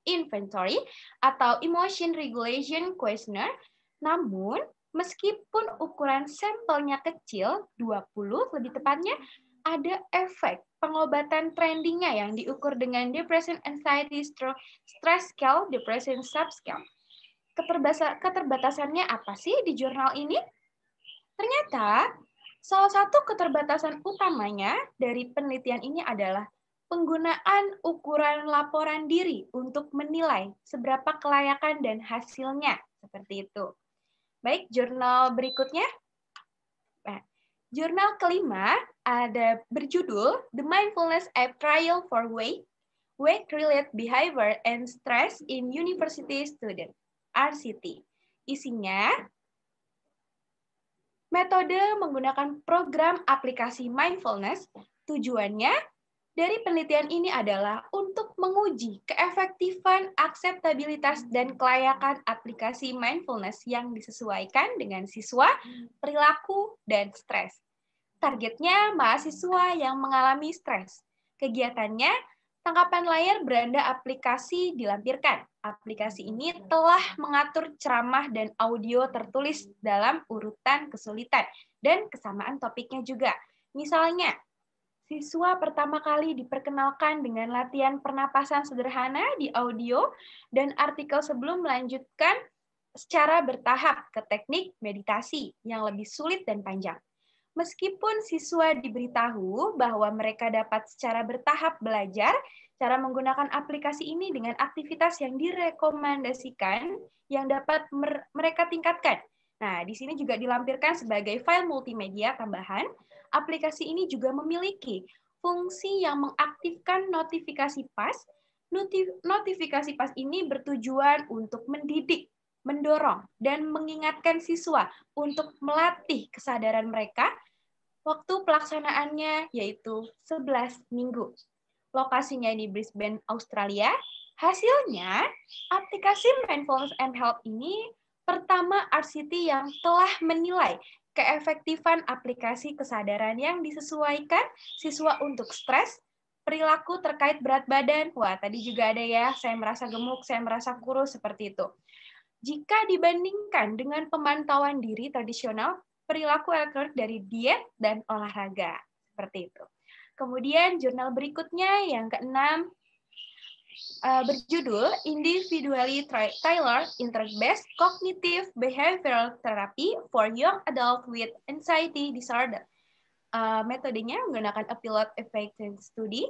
Inventory atau Emotion Regulation Questionnaire. Namun, meskipun ukuran sampelnya kecil, 20 lebih tepatnya, ada efek pengobatan trendingnya yang diukur dengan Depression Anxiety Stress Scale, Depression Subscale. Keterbatasannya apa sih di jurnal ini? Ternyata, salah satu keterbatasan utamanya dari penelitian ini adalah penggunaan ukuran laporan diri untuk menilai seberapa kelayakan dan hasilnya. Seperti itu. Baik, jurnal berikutnya. Nah, jurnal kelima ada berjudul The Mindfulness App Trial for Weight-Related Behavior and Stress in University Student, RCT. Isinya, metode menggunakan program aplikasi mindfulness. Tujuannya dari penelitian ini adalah untuk menguji keefektifan, akseptabilitas, dan kelayakan aplikasi mindfulness yang disesuaikan dengan siswa, perilaku, dan stres. Targetnya mahasiswa yang mengalami stres. Kegiatannya, tangkapan layar beranda aplikasi dilampirkan. Aplikasi ini telah mengatur ceramah dan audio tertulis dalam urutan kesulitan dan kesamaan topiknya juga. Misalnya, siswa pertama kali diperkenalkan dengan latihan pernapasan sederhana di audio dan artikel sebelum melanjutkan secara bertahap ke teknik meditasi yang lebih sulit dan panjang. Meskipun siswa diberitahu bahwa mereka dapat secara bertahap belajar cara menggunakan aplikasi ini dengan aktivitas yang direkomendasikan yang dapat mereka tingkatkan. Nah, di sini juga dilampirkan sebagai file multimedia tambahan. Aplikasi ini juga memiliki fungsi yang mengaktifkan notifikasi PAS. Notifikasi PAS ini bertujuan untuk mendidik, mendorong, dan mengingatkan siswa untuk melatih kesadaran mereka. Waktu pelaksanaannya yaitu 11 minggu. Lokasinya di Brisbane, Australia. Hasilnya, aplikasi Mindfulness and Health ini pertama RCT yang telah menilai keefektifan aplikasi kesadaran yang disesuaikan siswa untuk stres, perilaku terkait berat badan. Wah, tadi juga ada ya, saya merasa gemuk, saya merasa kurus, seperti itu. Jika dibandingkan dengan pemantauan diri tradisional, perilaku elektronik dari diet dan olahraga. Seperti itu. Kemudian jurnal berikutnya yang keenam, berjudul Individually Tailored Internet-Based Cognitive Behavioral Therapy for Young Adults with Anxiety Disorder. Metodenya menggunakan a pilot effective study.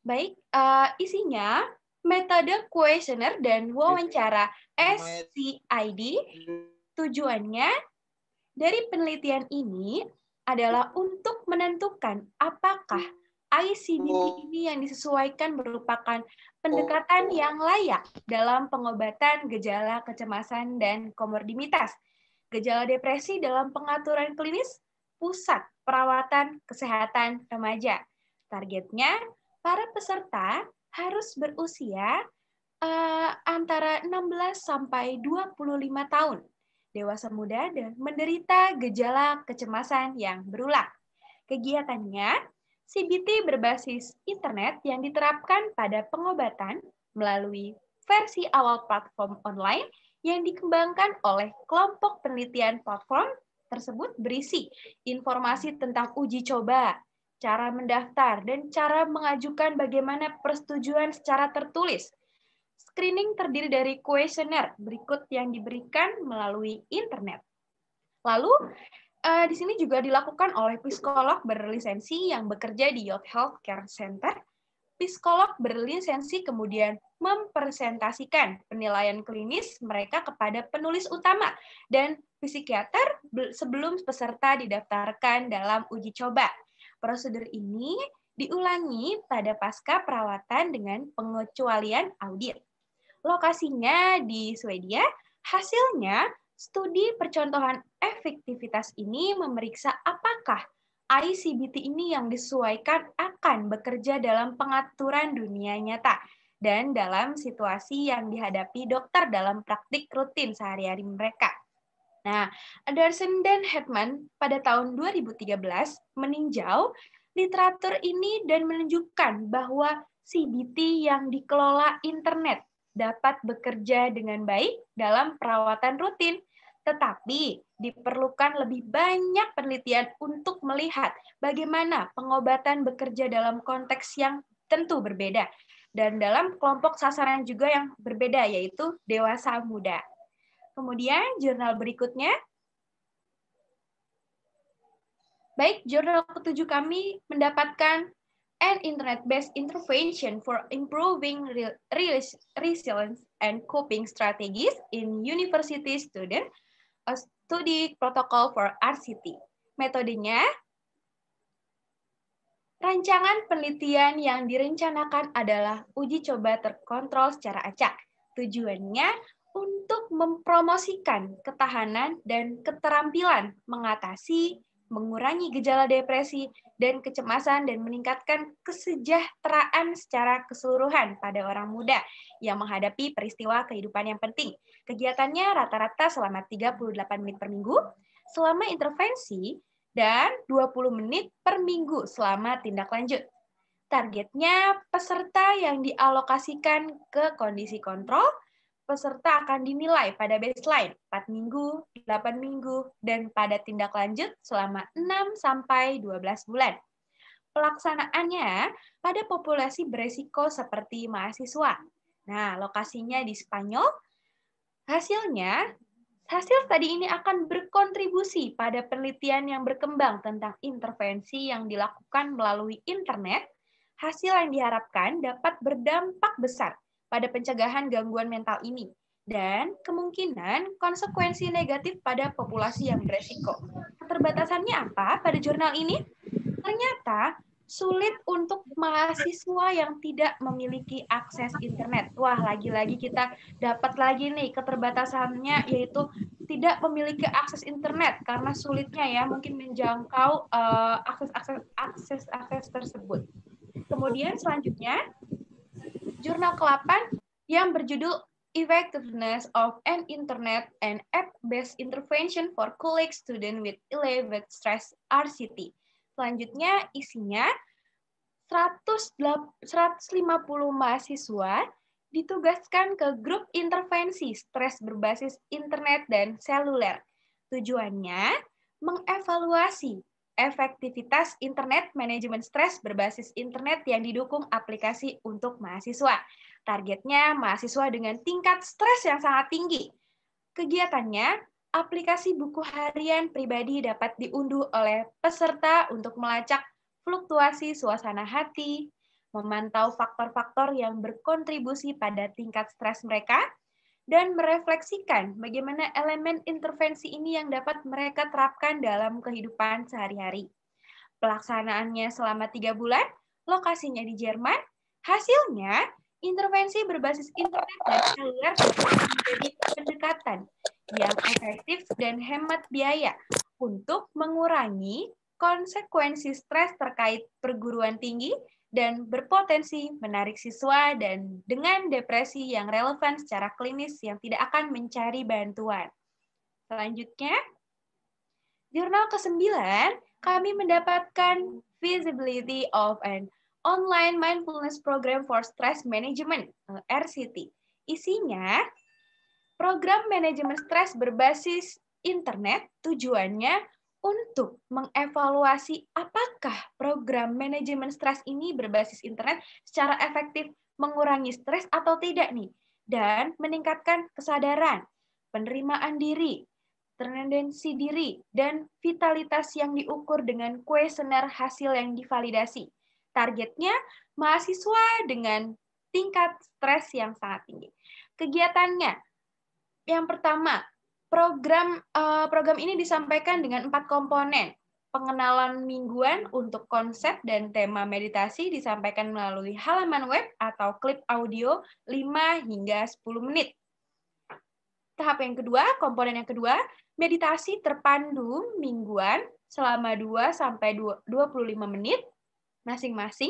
Baik, isinya metode kuesioner dan wawancara SCID. Tujuannya dari penelitian ini adalah untuk menentukan apakah ICBT ini yang disesuaikan merupakan pendekatan yang layak dalam pengobatan gejala kecemasan dan komorbiditas, gejala depresi dalam pengaturan klinis pusat perawatan kesehatan remaja. Targetnya, para peserta harus berusia antara 16 sampai 25 tahun, dewasa muda dan menderita gejala kecemasan yang berulang. Kegiatannya, CBT berbasis internet yang diterapkan pada pengobatan melalui versi awal platform online yang dikembangkan oleh kelompok penelitian. Platform tersebut berisi informasi tentang uji coba, cara mendaftar, dan cara mengajukan bagaimana persetujuan secara tertulis. Screening terdiri dari kuesioner berikut yang diberikan melalui internet. Lalu, di sini juga dilakukan oleh psikolog berlisensi yang bekerja di Youth Health Care Center. Psikolog berlisensi kemudian mempresentasikan penilaian klinis mereka kepada penulis utama dan psikiater sebelum peserta didaftarkan dalam uji coba. Prosedur ini diulangi pada pasca perawatan dengan pengecualian audit. Lokasinya di Swedia. Hasilnya, studi percontohan efektivitas ini memeriksa apakah ICBT ini yang disesuaikan akan bekerja dalam pengaturan dunia nyata dan dalam situasi yang dihadapi dokter dalam praktik rutin sehari-hari mereka. Nah, Anderson dan Hetman pada tahun 2013 meninjau literatur ini dan menunjukkan bahwa CBT yang dikelola internet dapat bekerja dengan baik dalam perawatan rutin, tetapi diperlukan lebih banyak penelitian untuk melihat bagaimana pengobatan bekerja dalam konteks yang tentu berbeda dan dalam kelompok sasaran juga yang berbeda, yaitu dewasa muda. Kemudian jurnal berikutnya. Baik, jurnal ketujuh kami mendapatkan an internet-based intervention for improving resilience and coping strategies in university student, a study protocol for RCT. Metodenya, rancangan penelitian yang direncanakan adalah uji coba terkontrol secara acak. Tujuannya untuk mempromosikan ketahanan dan keterampilan mengatasi, mengurangi gejala depresi dan kecemasan, dan meningkatkan kesejahteraan secara keseluruhan pada orang muda yang menghadapi peristiwa kehidupan yang penting. Kegiatannya rata-rata selama 38 menit per minggu, selama intervensi, dan 20 menit per minggu selama tindak lanjut. Targetnya, peserta yang dialokasikan ke kondisi kontrol, peserta akan dinilai pada baseline 4 minggu, 8 minggu, dan pada tindak lanjut selama 6-12 bulan. Pelaksanaannya pada populasi beresiko seperti mahasiswa. Nah, lokasinya di Spanyol. Hasil tadi ini akan berkontribusi pada penelitian yang berkembang tentang intervensi yang dilakukan melalui internet. Hasil yang diharapkan dapat berdampak besar pada pencegahan gangguan mental ini, dan kemungkinan konsekuensi negatif pada populasi yang beresiko. Keterbatasannya apa pada jurnal ini? Ternyata sulit untuk mahasiswa yang tidak memiliki akses internet. Wah, lagi-lagi kita dapat lagi nih keterbatasannya, yaitu tidak memiliki akses internet karena sulitnya ya mungkin menjangkau akses tersebut. Kemudian selanjutnya, jurnal ke-8 yang berjudul Effectiveness of an Internet and App-Based Intervention for College Student with Elevated Stress RCT. Selanjutnya isinya 150 mahasiswa ditugaskan ke grup intervensi stres berbasis internet dan seluler. Tujuannya mengevaluasi efektivitas internet manajemen stres berbasis internet yang didukung aplikasi untuk mahasiswa. Targetnya mahasiswa dengan tingkat stres yang sangat tinggi. Kegiatannya, aplikasi buku harian pribadi dapat diunduh oleh peserta untuk melacak fluktuasi suasana hati, memantau faktor-faktor yang berkontribusi pada tingkat stres mereka, dan merefleksikan bagaimana elemen intervensi ini yang dapat mereka terapkan dalam kehidupan sehari-hari. Pelaksanaannya selama 3 bulan, lokasinya di Jerman, hasilnya intervensi berbasis internet dan seluler menjadi pendekatan yang efektif dan hemat biaya untuk mengurangi konsekuensi stres terkait perguruan tinggi dan berpotensi menarik siswa dan dengan depresi yang relevan secara klinis yang tidak akan mencari bantuan. Selanjutnya, jurnal ke-9, kami mendapatkan Feasibility of an Online Mindfulness Program for Stress Management, RCT. Isinya, program manajemen stres berbasis internet tujuannya untuk mengevaluasi apakah program manajemen stres ini berbasis internet secara efektif mengurangi stres atau tidak nih, dan meningkatkan kesadaran, penerimaan diri, tendensi diri, dan vitalitas yang diukur dengan kuesioner hasil yang divalidasi. Targetnya mahasiswa dengan tingkat stres yang sangat tinggi. Kegiatannya, yang pertama, program ini disampaikan dengan 4 komponen. Pengenalan mingguan untuk konsep dan tema meditasi disampaikan melalui halaman web atau klip audio 5 hingga 10 menit. Tahap yang kedua, komponen yang kedua, meditasi terpandu mingguan selama 2-25 menit masing-masing,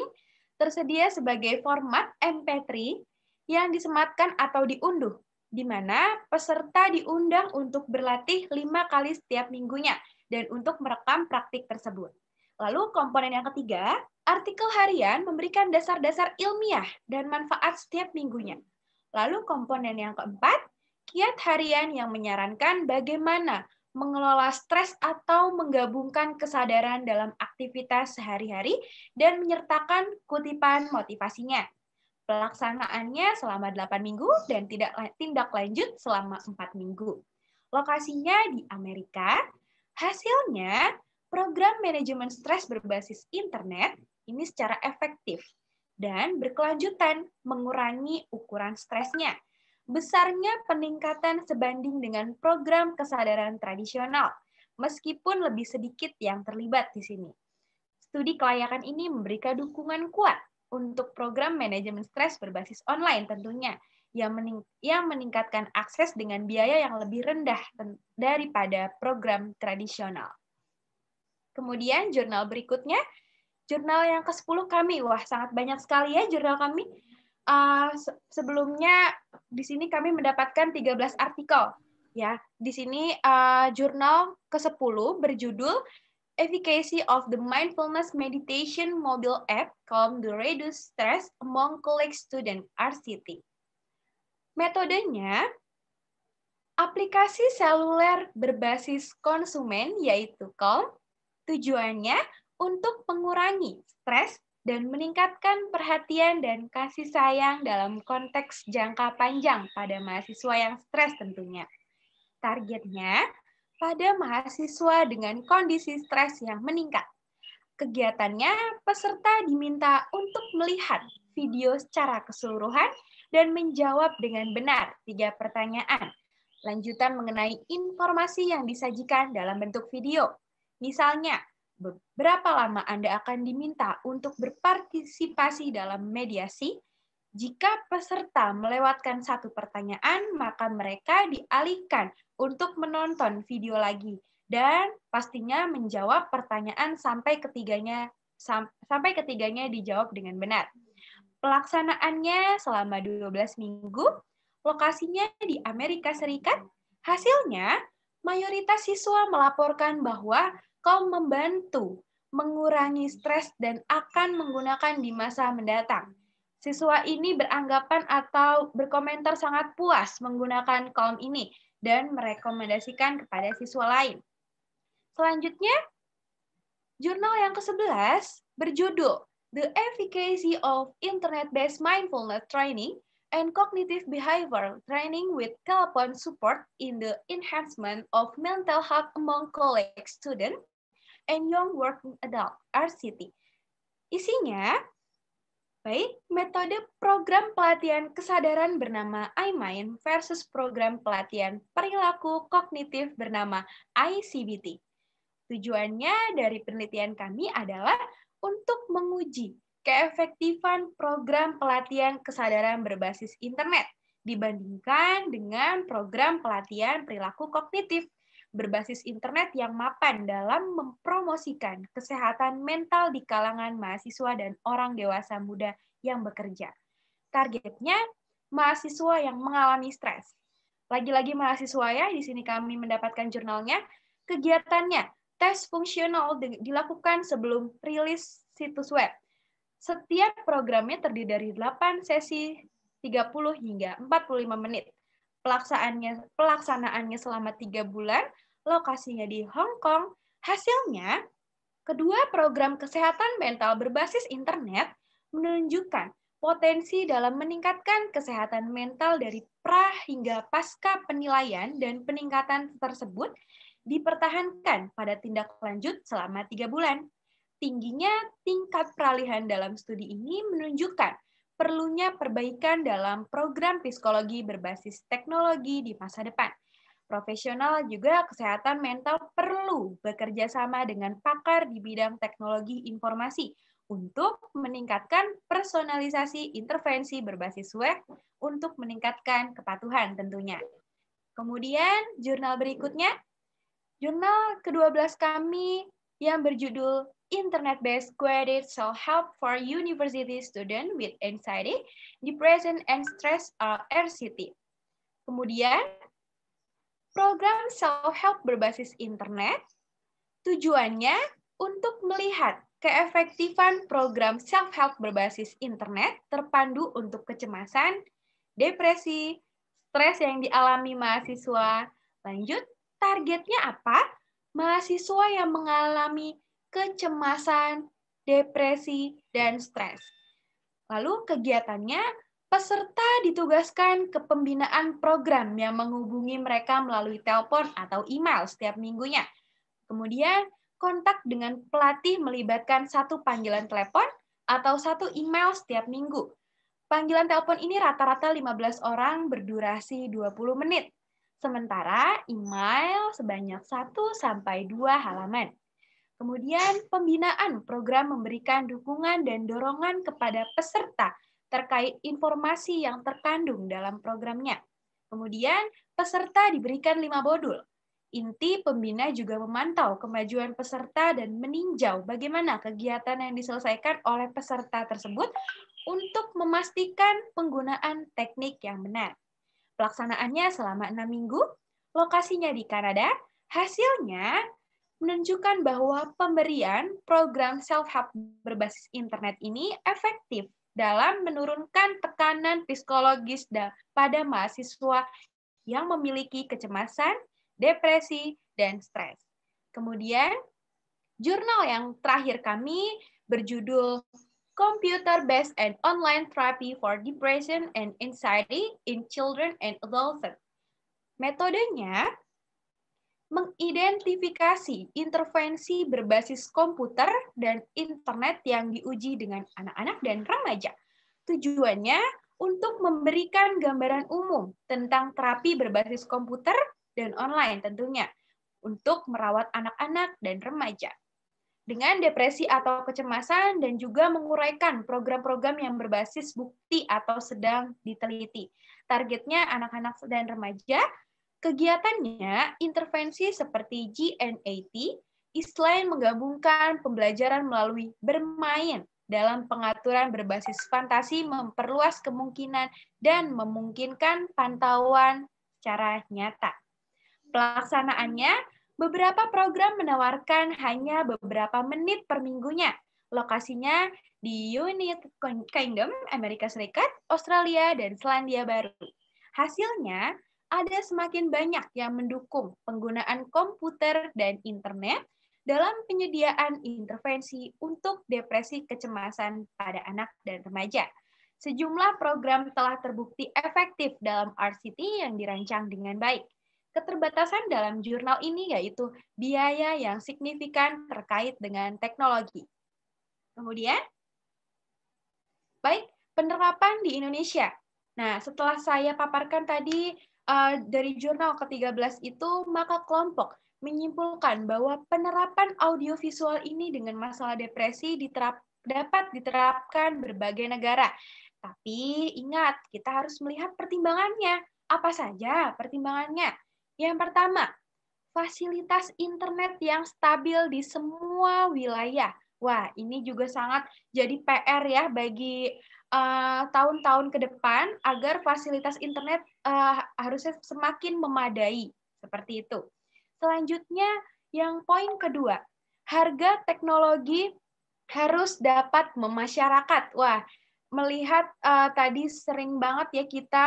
tersedia sebagai format MP3 yang disematkan atau diunduh, di mana peserta diundang untuk berlatih 5 kali setiap minggunya dan untuk merekam praktik tersebut. Lalu komponen yang ketiga, artikel harian memberikan dasar-dasar ilmiah dan manfaat setiap minggunya. Lalu komponen yang keempat, kiat harian yang menyarankan bagaimana mengelola stres atau menggabungkan kesadaran dalam aktivitas sehari-hari dan menyertakan kutipan motivasinya. Pelaksanaannya selama 8 minggu dan tindak lanjut selama 4 minggu. Lokasinya di Amerika. Hasilnya, program manajemen stres berbasis internet ini secara efektif dan berkelanjutan mengurangi ukuran stresnya. Besarnya peningkatan sebanding dengan program kesadaran tradisional, meskipun lebih sedikit yang terlibat di sini. Studi kelayakan ini memberikan dukungan kuat untuk program manajemen stres berbasis online tentunya, yang meningkatkan akses dengan biaya yang lebih rendah daripada program tradisional. Kemudian jurnal berikutnya, jurnal yang ke-10 kami. Wah, sangat banyak sekali ya jurnal kami. Sebelumnya di sini kami mendapatkan 13 artikel. Ya, di sini jurnal ke-10 berjudul Efficacy of the Mindfulness Meditation Mobile App Calm to Reduce Stress Among College Student RCT. Metodenya, aplikasi seluler berbasis konsumen yaitu Calm, tujuannya untuk mengurangi stres dan meningkatkan perhatian dan kasih sayang dalam konteks jangka panjang pada mahasiswa yang stres tentunya. Targetnya, pada mahasiswa dengan kondisi stres yang meningkat. Kegiatannya, peserta diminta untuk melihat video secara keseluruhan dan menjawab dengan benar 3 pertanyaan. Lanjutan mengenai informasi yang disajikan dalam bentuk video. Misalnya, berapa lama Anda akan diminta untuk berpartisipasi dalam mediasi? Jika peserta melewatkan 1 pertanyaan, maka mereka dialihkan untuk menonton video lagi dan pastinya menjawab pertanyaan sampai ketiganya dijawab dengan benar. Pelaksanaannya selama 12 minggu, lokasinya di Amerika Serikat. Hasilnya, mayoritas siswa melaporkan bahwa Calm membantu mengurangi stres dan akan menggunakan di masa mendatang. Siswa ini beranggapan atau berkomentar sangat puas menggunakan Calm ini dan merekomendasikan kepada siswa lain. Selanjutnya, Jurnal yang ke-11 berjudul The Efficacy of Internet-Based Mindfulness Training and Cognitive Behavior Training with Telepon Support in the Enhancement of Mental Health Among College Students and Young Working Adult, RCT. Isinya, baik, metode program pelatihan kesadaran bernama iMind versus program pelatihan perilaku kognitif bernama iCBT. Tujuannya dari penelitian kami adalah untuk menguji keefektifan program pelatihan kesadaran berbasis internet dibandingkan dengan program pelatihan perilaku kognitif berbasis internet yang mapan dalam mempromosikan kesehatan mental di kalangan mahasiswa dan orang dewasa muda yang bekerja. Targetnya mahasiswa yang mengalami stres. Lagi-lagi mahasiswa ya, di sini kami mendapatkan jurnalnya. Kegiatannya, tes fungsional dilakukan sebelum rilis situs web. Setiap programnya terdiri dari 8 sesi 30 hingga 45 menit. Pelaksanaannya selama 3 bulan, lokasinya di Hong Kong. Hasilnya, kedua program kesehatan mental berbasis internet menunjukkan potensi dalam meningkatkan kesehatan mental dari pra hingga pasca penilaian, dan peningkatan tersebut dipertahankan pada tindak lanjut selama 3 bulan. Tingginya tingkat peralihan dalam studi ini menunjukkan perlunya perbaikan dalam program psikologi berbasis teknologi di masa depan. Profesional juga kesehatan mental perlu bekerja sama dengan pakar di bidang teknologi informasi untuk meningkatkan personalisasi intervensi berbasis web untuk meningkatkan kepatuhan tentunya. Kemudian jurnal berikutnya, jurnal ke-12 kami yang berjudul Internet-Based Guided Self-Help for University Students with Anxiety, Depression, and Stress RCT. Kemudian, program self-help berbasis internet, tujuannya untuk melihat keefektifan program self-help berbasis internet terpandu untuk kecemasan, depresi, stres yang dialami mahasiswa. Lanjut, targetnya apa? Mahasiswa yang mengalami kecemasan, depresi, dan stres. Lalu kegiatannya, peserta ditugaskan ke pembinaan program yang menghubungi mereka melalui telepon atau email setiap minggunya. Kemudian, kontak dengan pelatih melibatkan 1 panggilan telepon atau 1 email setiap minggu. Panggilan telepon ini rata-rata 15 orang berdurasi 20 menit. Sementara email sebanyak 1-2 halaman. Kemudian, pembinaan program memberikan dukungan dan dorongan kepada peserta terkait informasi yang terkandung dalam programnya. Kemudian, peserta diberikan 5 modul. Inti pembina juga memantau kemajuan peserta dan meninjau bagaimana kegiatan yang diselesaikan oleh peserta tersebut untuk memastikan penggunaan teknik yang benar. Pelaksanaannya selama 6 minggu, lokasinya di Kanada. Hasilnya menunjukkan bahwa pemberian program self-help berbasis internet ini efektif dalam menurunkan tekanan psikologis pada mahasiswa yang memiliki kecemasan, depresi, dan stres. Kemudian, jurnal yang terakhir kami berjudul Computer-Based and Online Therapy for Depression and Anxiety in Children and Adolescents. Metodenya mengidentifikasi intervensi berbasis komputer dan internet yang diuji dengan anak-anak dan remaja. Tujuannya untuk memberikan gambaran umum tentang terapi berbasis komputer dan online tentunya untuk merawat anak-anak dan remaja dengan depresi atau kecemasan, dan juga menguraikan program-program yang berbasis bukti atau sedang diteliti. Targetnya anak-anak dan remaja. Kegiatannya intervensi seperti GNAT, selain menggabungkan pembelajaran melalui bermain dalam pengaturan berbasis fantasi, memperluas kemungkinan dan memungkinkan pantauan secara nyata. Pelaksanaannya, beberapa program menawarkan hanya beberapa menit per minggunya. Lokasinya di United Kingdom, Amerika Serikat, Australia, dan Selandia Baru. Hasilnya, ada semakin banyak yang mendukung penggunaan komputer dan internet dalam penyediaan intervensi untuk depresi kecemasan pada anak dan remaja. Sejumlah program telah terbukti efektif dalam RCT yang dirancang dengan baik. Keterbatasan dalam jurnal ini yaitu biaya yang signifikan terkait dengan teknologi. Kemudian, baik, penerapan di Indonesia. Nah, setelah saya paparkan tadi dari jurnal ke-13 itu, maka kelompok menyimpulkan bahwa penerapan audiovisual ini dengan masalah depresi dapat diterapkan berbagai negara. Tapi ingat, kita harus melihat pertimbangannya. Apa saja pertimbangannya? Yang pertama, fasilitas internet yang stabil di semua wilayah. Wah, ini juga sangat jadi PR ya bagi tahun-tahun ke depan agar fasilitas internet harusnya semakin memadai. Seperti itu. Selanjutnya, yang poin kedua, harga teknologi harus dapat memasyarakat. Wah, melihat tadi sering banget ya kita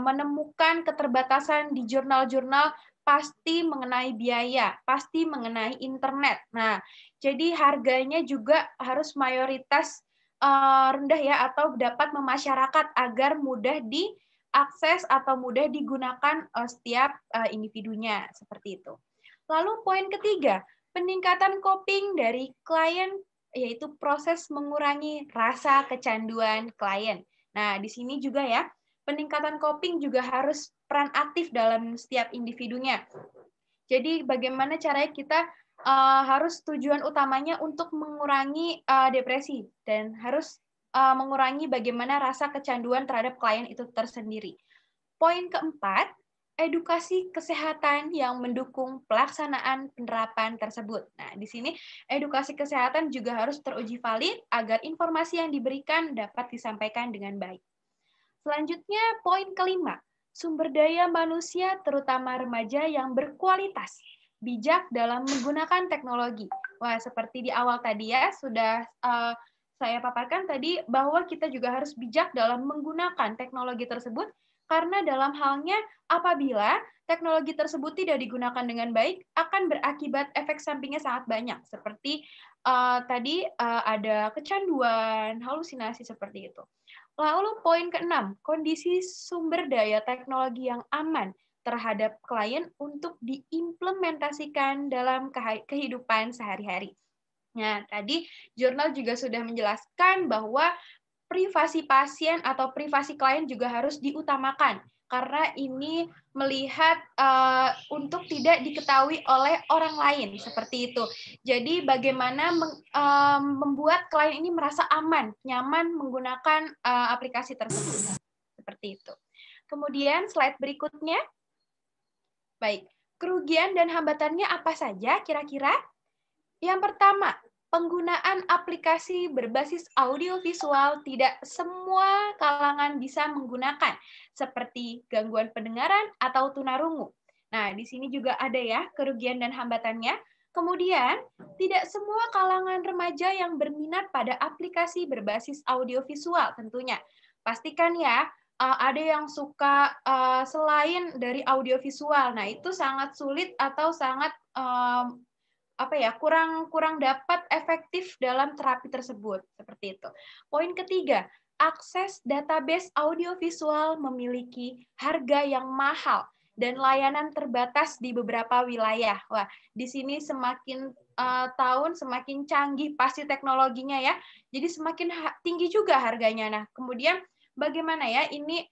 menemukan keterbatasan di jurnal-jurnal pasti mengenai biaya, pasti mengenai internet. Nah, jadi harganya juga harus mayoritas rendah ya atau dapat memasyarakat agar mudah diakses atau mudah digunakan setiap individunya seperti itu. Lalu poin ketiga, peningkatan coping dari klien yaitu proses mengurangi rasa kecanduan klien. Nah, di sini juga ya, peningkatan coping juga harus peran aktif dalam setiap individunya. Jadi bagaimana caranya kita harus tujuan utamanya untuk mengurangi depresi dan harus mengurangi bagaimana rasa kecanduan terhadap klien itu tersendiri. Poin keempat, edukasi kesehatan yang mendukung pelaksanaan penerapan tersebut. Nah, di sini edukasi kesehatan juga harus teruji valid agar informasi yang diberikan dapat disampaikan dengan baik. Selanjutnya, poin kelima, sumber daya manusia terutama remaja yang berkualitas, bijak dalam menggunakan teknologi. Wah, seperti di awal tadi ya, sudah saya paparkan tadi bahwa kita juga harus bijak dalam menggunakan teknologi tersebut, karena dalam halnya apabila teknologi tersebut tidak digunakan dengan baik, akan berakibat efek sampingnya sangat banyak. Seperti tadi ada kecanduan, halusinasi seperti itu. Lalu poin keenam, kondisi sumber daya teknologi yang aman terhadap klien untuk diimplementasikan dalam kehidupan sehari-hari. Nah, tadi jurnal juga sudah menjelaskan bahwa privasi pasien atau privasi klien juga harus diutamakan karena ini melihat untuk tidak diketahui oleh orang lain seperti itu. Jadi bagaimana membuat klien ini merasa aman, nyaman menggunakan aplikasi tersebut. Seperti itu. Kemudian slide berikutnya. Baik, kerugian dan hambatannya apa saja kira-kira? Yang pertama, penggunaan aplikasi berbasis audiovisual tidak semua kalangan bisa menggunakan, seperti gangguan pendengaran atau tunarungu. Nah, di sini juga ada ya kerugian dan hambatannya. Kemudian, tidak semua kalangan remaja yang berminat pada aplikasi berbasis audiovisual tentunya. Pastikan ya, ada yang suka selain dari audiovisual. Nah, itu sangat sulit atau sangat kurang dapat efektif dalam terapi tersebut seperti itu. Poin ketiga, akses database audiovisual memiliki harga yang mahal dan layanan terbatas di beberapa wilayah. Wah, di sini semakin tahun semakin canggih pasti teknologinya ya. Jadi semakin tinggi juga harganya. Nah, kemudian bagaimana ya ini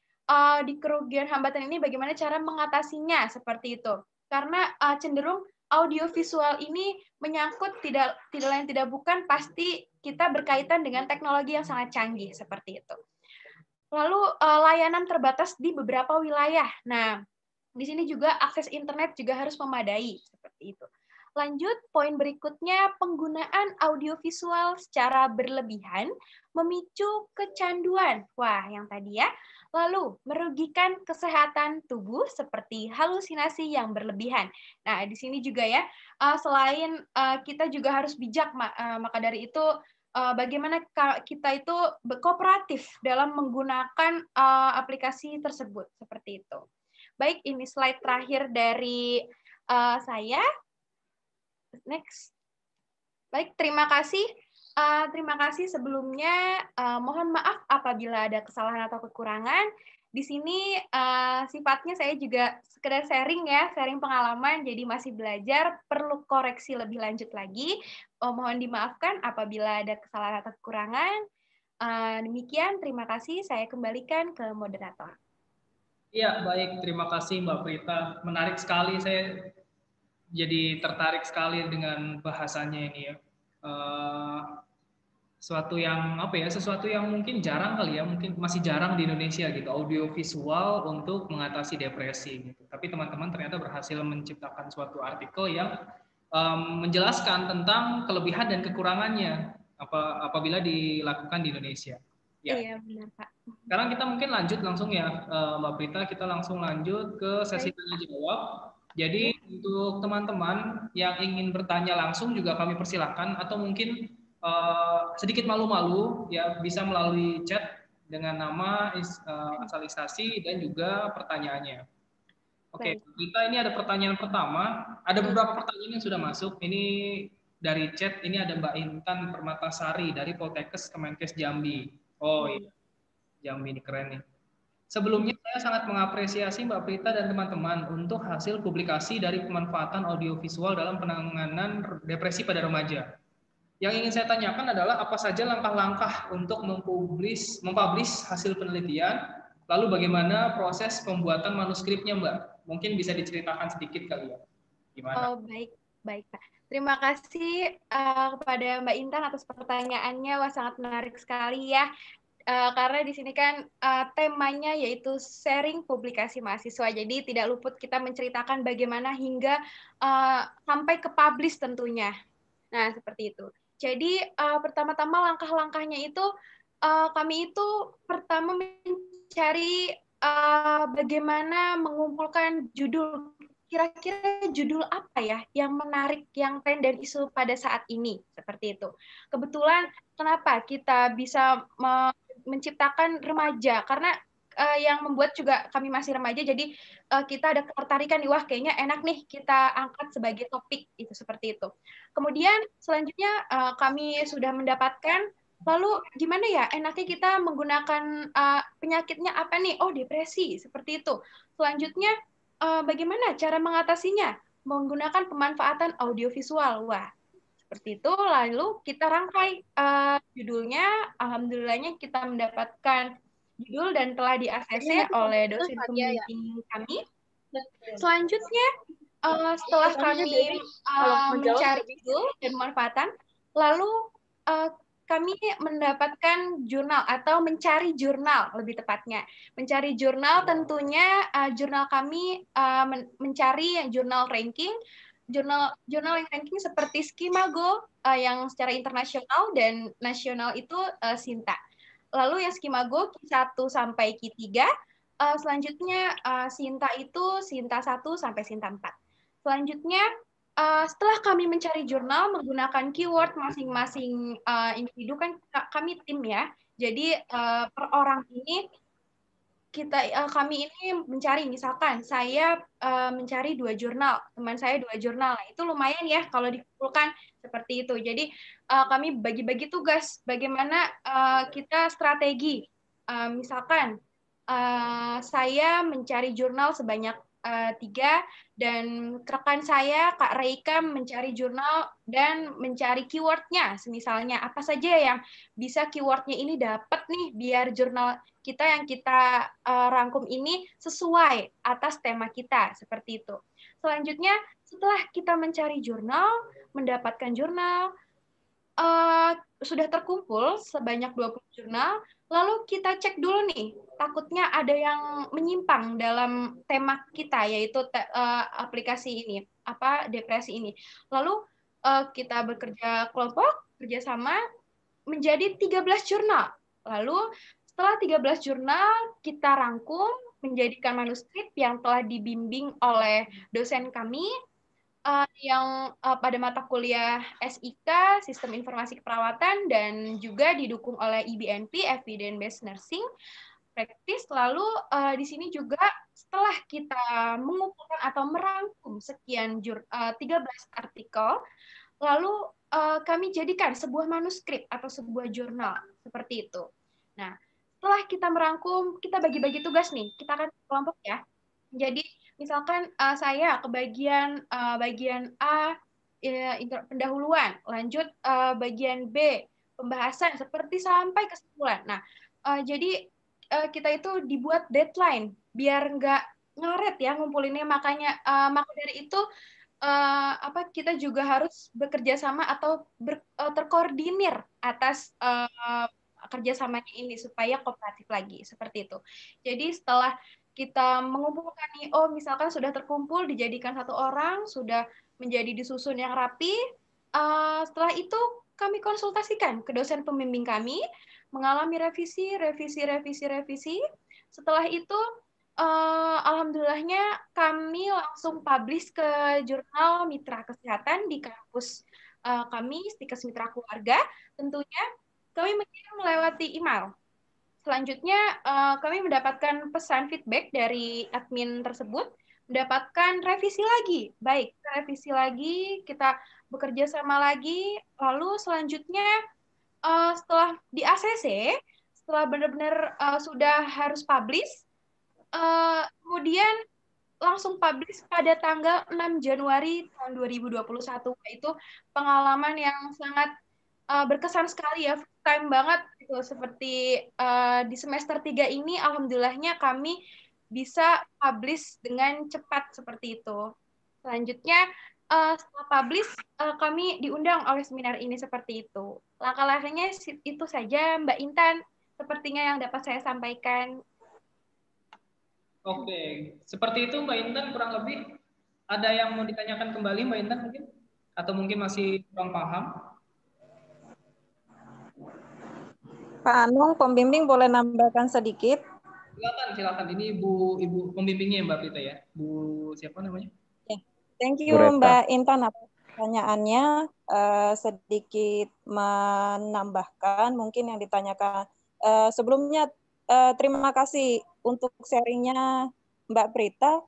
di kerugian hambatan ini bagaimana cara mengatasinya seperti itu. Karena cenderung audiovisual ini menyangkut tidak lain tidak bukan pasti kita berkaitan dengan teknologi yang sangat canggih seperti itu. Lalu layanan terbatas di beberapa wilayah. Nah, di sini juga akses internet juga harus memadai seperti itu. Lanjut, poin berikutnya, penggunaan audiovisual secara berlebihan memicu kecanduan. Wah, yang tadi ya. Lalu, merugikan kesehatan tubuh seperti halusinasi yang berlebihan. Nah, di sini juga ya, selain kita juga harus bijak, maka dari itu bagaimana kita itu kooperatif dalam menggunakan aplikasi tersebut, seperti itu. Baik, ini slide terakhir dari saya. Next. Baik, terima kasih sebelumnya. Mohon maaf apabila ada kesalahan atau kekurangan. Di sini sifatnya saya juga sekedar sharing ya, sharing pengalaman, jadi masih belajar, perlu koreksi lebih lanjut lagi. Mohon dimaafkan apabila ada kesalahan atau kekurangan. Demikian, terima kasih. Saya kembalikan ke moderator. Iya, baik. Terima kasih Mbak Prita. Menarik sekali, saya jadi tertarik sekali dengan bahasanya ini ya. Sesuatu yang mungkin jarang kali ya, mungkin masih jarang di Indonesia gitu, audiovisual untuk mengatasi depresi gitu. Tapi teman-teman ternyata berhasil menciptakan suatu artikel yang menjelaskan tentang kelebihan dan kekurangannya apabila dilakukan di Indonesia. Ya. Iya, benar Pak. Sekarang kita mungkin lanjut langsung ya, Mbak Prita, kita langsung lanjut ke sesi tanya jawab. Jadi untuk teman-teman yang ingin bertanya langsung juga kami persilahkan, atau mungkin sedikit malu-malu ya bisa melalui chat dengan nama, asalisasi dan juga pertanyaannya. Oke, kita ini ada pertanyaan pertama. Ada beberapa pertanyaan yang sudah masuk. Ini dari chat, ini ada Mbak Intan Permatasari dari Poltekkes Kemenkes Jambi. Oh iya, Jambi ini keren nih. Sebelumnya saya sangat mengapresiasi Mbak Prita dan teman-teman untuk hasil publikasi dari pemanfaatan audiovisual dalam penanganan depresi pada remaja. Yang ingin saya tanyakan adalah apa saja langkah-langkah untuk mempublish hasil penelitian, lalu bagaimana proses pembuatan manuskripnya, Mbak? Mungkin bisa diceritakan sedikit kali ya. Gimana? Oh, baik Pak. Terima kasih kepada Mbak Intan atas pertanyaannya. Wah, sangat menarik sekali ya. Karena di sini kan temanya yaitu sharing publikasi mahasiswa. Jadi tidak luput kita menceritakan bagaimana hingga sampai ke publish tentunya. Nah, seperti itu. Jadi pertama-tama langkah-langkahnya itu kami itu pertama mencari bagaimana mengumpulkan judul, kira-kira judul apa ya yang menarik, yang tren dan isu pada saat ini, seperti itu. Kebetulan kenapa kita bisa menciptakan remaja, karena yang membuat juga kami masih remaja, jadi kita ada ketertarikan, wah kayaknya enak nih kita angkat sebagai topik, itu seperti itu. Kemudian selanjutnya kami sudah mendapatkan, lalu gimana ya enaknya kita menggunakan penyakitnya apa nih? Oh, depresi, seperti itu. Selanjutnya bagaimana cara mengatasinya? Menggunakan pemanfaatan audiovisual. Wah, seperti itu. Lalu kita rangkai judulnya. Alhamdulillahnya kita mendapatkan judul dan telah di-ACC oleh dosen pembimbing kami. Selanjutnya, setelah kami mencari judul dan pemanfaatan, lalu kami mendapatkan jurnal atau mencari jurnal lebih tepatnya. Mencari jurnal tentunya jurnal kami mencari jurnal ranking, jurnal yang ranking seperti Skimago yang secara internasional dan nasional itu Sinta. Lalu yang Skimago Q1 sampai Q3, selanjutnya Sinta itu Sinta 1 sampai Sinta 4. Selanjutnya setelah kami mencari jurnal menggunakan keyword masing-masing individu, kan kami tim ya. Jadi per orang ini kami ini mencari, misalkan saya mencari 2 jurnal, teman saya 2 jurnal, nah, itu lumayan ya kalau dikumpulkan seperti itu. Jadi kami bagi-bagi tugas bagaimana kita strategi. Misalkan saya mencari jurnal sebanyak 3 dan rekan saya Kak Reika mencari jurnal dan mencari keywordnya, misalnya apa saja yang bisa keywordnya ini dapat nih biar jurnal kita yang kita rangkum ini sesuai atas tema kita, seperti itu. Selanjutnya setelah kita mencari jurnal, mendapatkan jurnal, sudah terkumpul sebanyak 20 jurnal, lalu kita cek dulu nih, takutnya ada yang menyimpang dalam tema kita, yaitu aplikasi ini, depresi ini. Lalu kita bekerja kelompok, kerjasama, menjadi 13 jurnal. Lalu setelah 13 jurnal, kita rangkum, menjadikan manuskrip yang telah dibimbing oleh dosen kami, yang pada mata kuliah SIK, Sistem Informasi Keperawatan, dan juga didukung oleh EBNP, Evidence Based Nursing Practice. Lalu di sini juga setelah kita mengumpulkan atau merangkum sekian 13 artikel, lalu kami jadikan sebuah manuskrip atau sebuah jurnal seperti itu. Nah, setelah kita merangkum, kita bagi-bagi tugas nih. Kita akan kelompok ya. Jadi misalkan saya ke bagian A pendahuluan, lanjut bagian B pembahasan seperti sampai kesimpulan. Nah, jadi kita itu dibuat deadline biar nggak ngaret ya ngumpulinnya. Makanya maka dari itu kita juga harus bekerja sama atau terkoordinir atas kerjasamanya ini supaya kooperatif lagi seperti itu. Jadi setelah kita mengumpulkan nih, misalkan sudah terkumpul dijadikan satu orang, sudah menjadi disusun yang rapi. Setelah itu kami konsultasikan ke dosen pembimbing kami, mengalami revisi. Setelah itu alhamdulillahnya kami langsung publish ke jurnal Mitra Kesehatan di kampus kami, Stikes Mitra Keluarga. Tentunya kami mengirim melewati email. Selanjutnya kami mendapatkan pesan feedback dari admin tersebut, mendapatkan revisi lagi. Baik, revisi lagi, kita bekerja sama lagi. Lalu selanjutnya setelah di ACC, setelah benar-benar sudah harus publish, kemudian langsung publish pada tanggal 6 Januari tahun 2021. Itu pengalaman yang sangat berkesan sekali ya, time banget gitu. Seperti di semester 3 ini alhamdulillahnya kami bisa publish dengan cepat seperti itu. Selanjutnya setelah publish kami diundang oleh seminar ini seperti itu. Langkah-langkahnya itu saja Mbak Intan sepertinya yang dapat saya sampaikan. Oke, seperti itu Mbak Intan kurang lebih. Ada yang mau ditanyakan kembali Mbak Intan mungkin? Atau mungkin masih kurang paham? Pak Anung, pembimbing boleh nambahkan sedikit? Silakan. Ini ibu pembimbingnya Mbak Prita ya. Bu siapa namanya? Ya. Thank you Greta. Mbak Intan atas pertanyaannya. Sedikit menambahkan mungkin yang ditanyakan. Sebelumnya terima kasih untuk sharingnya Mbak Prita.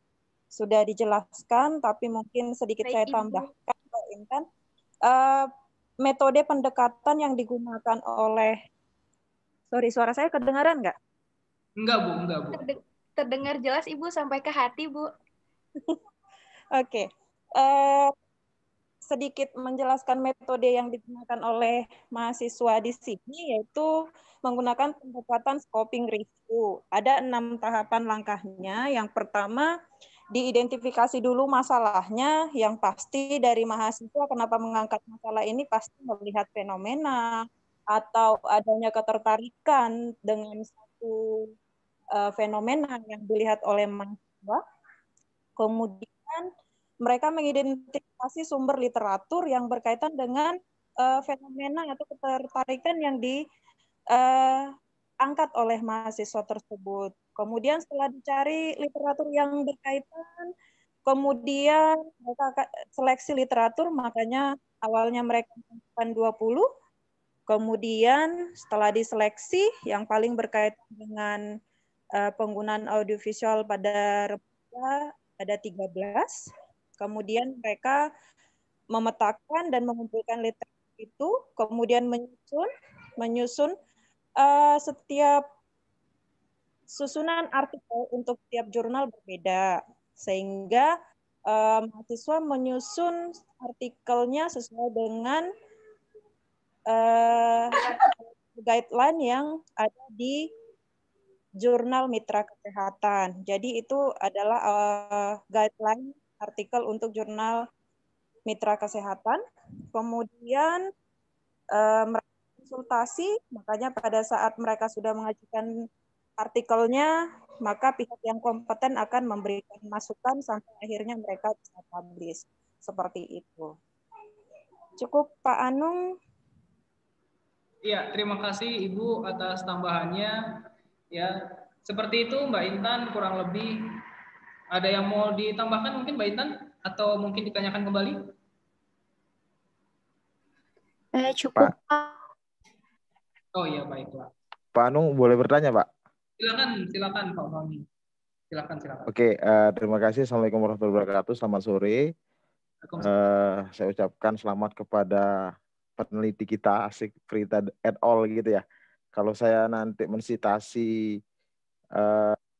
Sudah dijelaskan, tapi mungkin sedikit saya tambahkan Mbak Intan. Metode pendekatan yang digunakan oleh suara saya kedengaran nggak? Enggak, Bu. Terdengar jelas, Ibu, sampai ke hati, Bu. Oke. Sedikit menjelaskan metode yang digunakan oleh mahasiswa di sini, yaitu menggunakan pendekatan scoping review. Ada 6 tahapan langkahnya. Yang pertama, diidentifikasi dulu masalahnya. Yang pasti dari mahasiswa kenapa mengangkat masalah ini pasti melihat fenomena atau adanya ketertarikan dengan satu fenomena yang dilihat oleh mahasiswa. Kemudian mereka mengidentifikasi sumber literatur yang berkaitan dengan fenomena atau ketertarikan yang diangkat oleh mahasiswa tersebut. Kemudian setelah dicari literatur yang berkaitan, kemudian mereka seleksi literatur, makanya awalnya mereka menentukan 20, kemudian setelah diseleksi yang paling berkaitan dengan penggunaan audiovisual pada remaja ada 13. Kemudian mereka memetakan dan mengumpulkan literatur itu, kemudian menyusun setiap susunan artikel untuk setiap jurnal berbeda, sehingga mahasiswa menyusun artikelnya sesuai dengan guideline yang ada di Jurnal Mitra Kesehatan. Jadi itu adalah guideline artikel untuk Jurnal Mitra Kesehatan. Kemudian mereka konsultasi, makanya pada saat mereka sudah mengajukan artikelnya, maka pihak yang kompeten akan memberikan masukan sampai akhirnya mereka bisa publish. Seperti itu. Cukup Pak Anung. Iya, terima kasih Ibu atas tambahannya. Ya, seperti itu Mbak Intan kurang lebih. Ada yang mau ditambahkan mungkin Mbak Intan atau mungkin ditanyakan kembali? Cukup. Pak. Oh iya, baiklah. Pak Anung boleh bertanya, Pak? Silakan Pak Fahmi. Silakan. Oke, terima kasih. Assalamualaikum warahmatullahi wabarakatuh. Selamat sore. Saya ucapkan selamat kepada peneliti kita asik Prita et al. Gitu ya. Kalau saya nanti mensitasi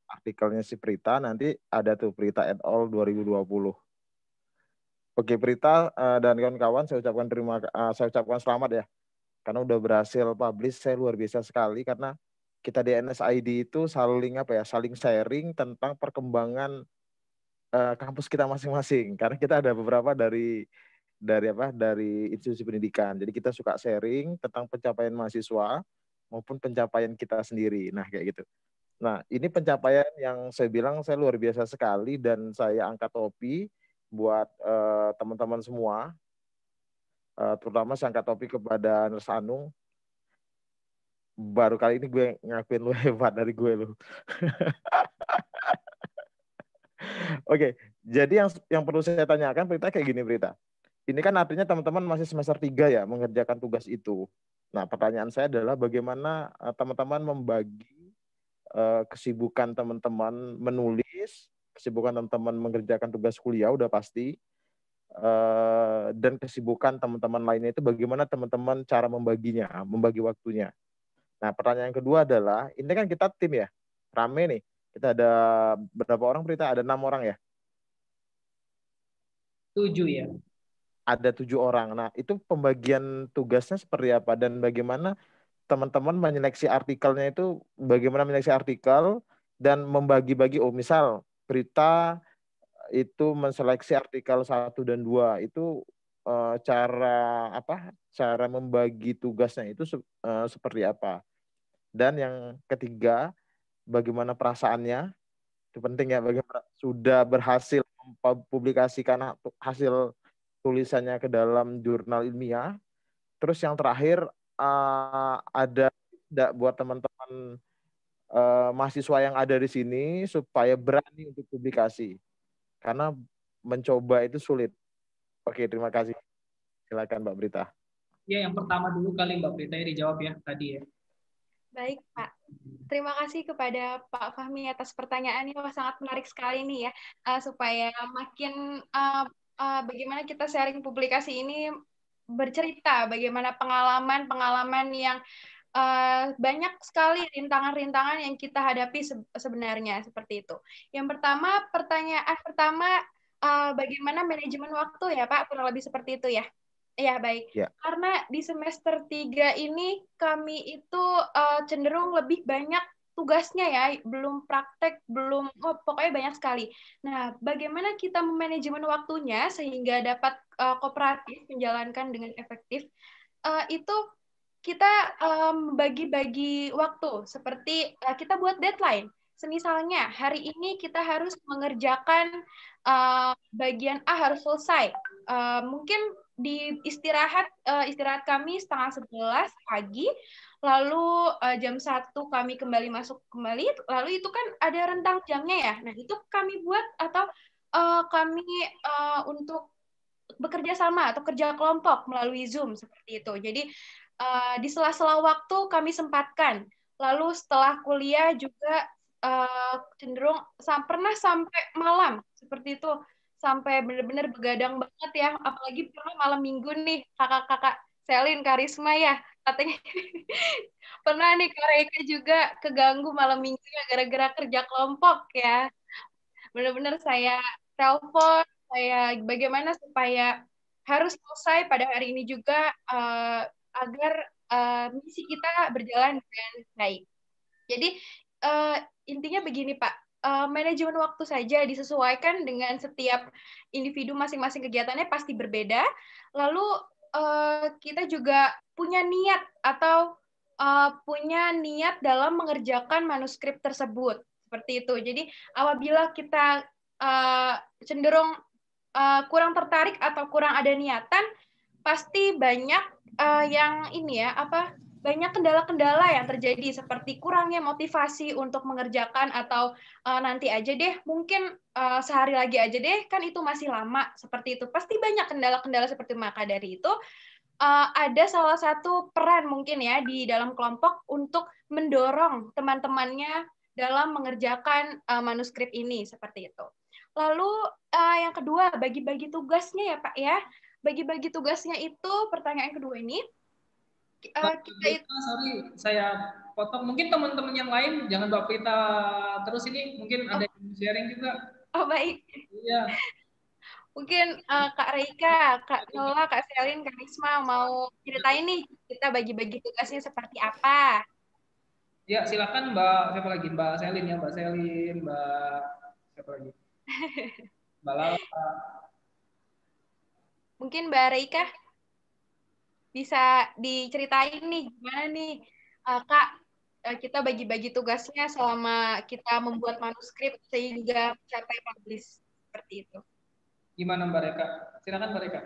artikelnya si Prita, nanti ada tuh Prita et al. 2020. Oke Prita dan kawan-kawan, saya ucapkan selamat ya, karena udah berhasil publish. Saya luar biasa sekali karena kita di NSID itu saling sharing tentang perkembangan kampus kita masing-masing. Karena kita ada beberapa dari institusi pendidikan. Jadi kita suka sharing tentang pencapaian mahasiswa maupun pencapaian kita sendiri. Nah, kayak gitu. Nah, ini pencapaian yang saya bilang saya luar biasa sekali dan saya angkat topi buat teman-teman semua. Terutama saya angkat topi kepada Nurse Anung. Baru kali ini gue ngakuin lu hebat dari gue lu. Oke, jadi yang perlu saya tanyakan Prita kayak gini Prita. Ini kan artinya teman-teman masih semester 3 ya mengerjakan tugas itu. Nah, pertanyaan saya adalah bagaimana teman-teman membagi kesibukan teman-teman menulis, kesibukan teman-teman mengerjakan tugas kuliah udah pasti, dan kesibukan teman-teman lainnya itu bagaimana teman-teman cara membaginya, membagi waktunya. Nah, pertanyaan kedua adalah, ini kan kita tim ya, rame nih. Kita ada berapa orang Prita? Ada 6 orang ya? 7 ya. Ada 7 orang. Nah, itu pembagian tugasnya seperti apa? Dan bagaimana teman-teman menyeleksi artikelnya itu, bagaimana menyeleksi artikel dan membagi-bagi, misal Prita itu menseleksi artikel 1 dan 2. Itu cara membagi tugasnya itu seperti apa? Dan yang ketiga, bagaimana perasaannya? Itu penting ya, bagaimana sudah berhasil mempublikasikan hasil tulisannya ke dalam jurnal ilmiah. Terus yang terakhir, ada tidak buat teman-teman mahasiswa yang ada di sini supaya berani untuk publikasi. Karena mencoba itu sulit. Oke, terima kasih. Silakan Mbak Brita. Ya, yang pertama dulu kali Mbak Brita ya dijawab ya tadi ya. Baik, Pak. Terima kasih kepada Pak Fahmi atas pertanyaannya. Wah, sangat menarik sekali nih ya, supaya makin bagaimana kita sharing publikasi ini bercerita bagaimana pengalaman-pengalaman yang banyak sekali rintangan-rintangan yang kita hadapi sebenarnya seperti itu. Yang pertama, pertanyaan pertama, bagaimana manajemen waktu ya Pak, kurang lebih seperti itu ya. Ya, baik. Ya. Karena di semester 3 ini kami itu cenderung lebih banyak tugasnya ya, belum praktek, pokoknya banyak sekali. Nah, bagaimana kita memanajemen waktunya sehingga dapat kooperatif, menjalankan dengan efektif, itu kita bagi-bagi waktu, seperti kita buat deadline. Semisalnya, hari ini kita harus mengerjakan bagian A harus selesai. Mungkin di istirahat kami 10:30 pagi, lalu jam 1 kami masuk kembali, lalu itu kan ada rentang jamnya ya. Nah, itu kami buat atau kami untuk bekerja sama atau kerja kelompok melalui Zoom seperti itu. Jadi di sela-sela waktu kami sempatkan. Lalu setelah kuliah juga cenderung pernah sampai malam seperti itu, sampai benar-benar begadang banget ya, apalagi pernah malam minggu nih kakak-kakak Selin, Karisma ya, katanya pernah nih Kak Reika juga keganggu malam minggunya gara-gara kerja kelompok ya. Benar-benar saya telepon, saya bagaimana supaya harus selesai pada hari ini juga agar misi kita berjalan dengan baik. Jadi intinya begini Pak, manajemen waktu saja disesuaikan dengan setiap individu, masing-masing kegiatannya pasti berbeda. Lalu kita juga punya niat atau punya niat dalam mengerjakan manuskrip tersebut seperti itu. Jadi apabila kita cenderung kurang tertarik atau kurang ada niatan, pasti banyak yang ini ya banyak kendala-kendala yang terjadi, seperti kurangnya motivasi untuk mengerjakan atau nanti aja deh, mungkin sehari lagi aja deh, kan itu masih lama seperti itu. Pasti banyak kendala-kendala seperti itu. Maka dari itu ada salah satu peran mungkin ya di dalam kelompok untuk mendorong teman-temannya dalam mengerjakan manuskrip ini seperti itu. Lalu yang kedua, bagi-bagi tugasnya ya Pak ya. bagi-bagi tugasnya itu pertanyaan kedua ini kita itu Sorry, saya potong. Mungkin teman-teman yang lain, jangan Mbak Prita terus ini. Mungkin ada yang sharing juga. baik. Iya. Mungkin Kak Reika, Kak Nola, Kak Selin, Kak Risma mau ceritain nih kita bagi-bagi tugasnya seperti apa? Ya, silakan Mbak. Siapa lagi? Mbak Selin ya, Mbak Selin, Mbak siapa lagi? Mbak Lala. Mungkin Mbak Reika bisa diceritain nih gimana nih Kak kita bagi-bagi tugasnya selama kita membuat manuskrip sehingga mencapai publish seperti itu. Gimana Mbak Reka? Silakan Mbak Reka.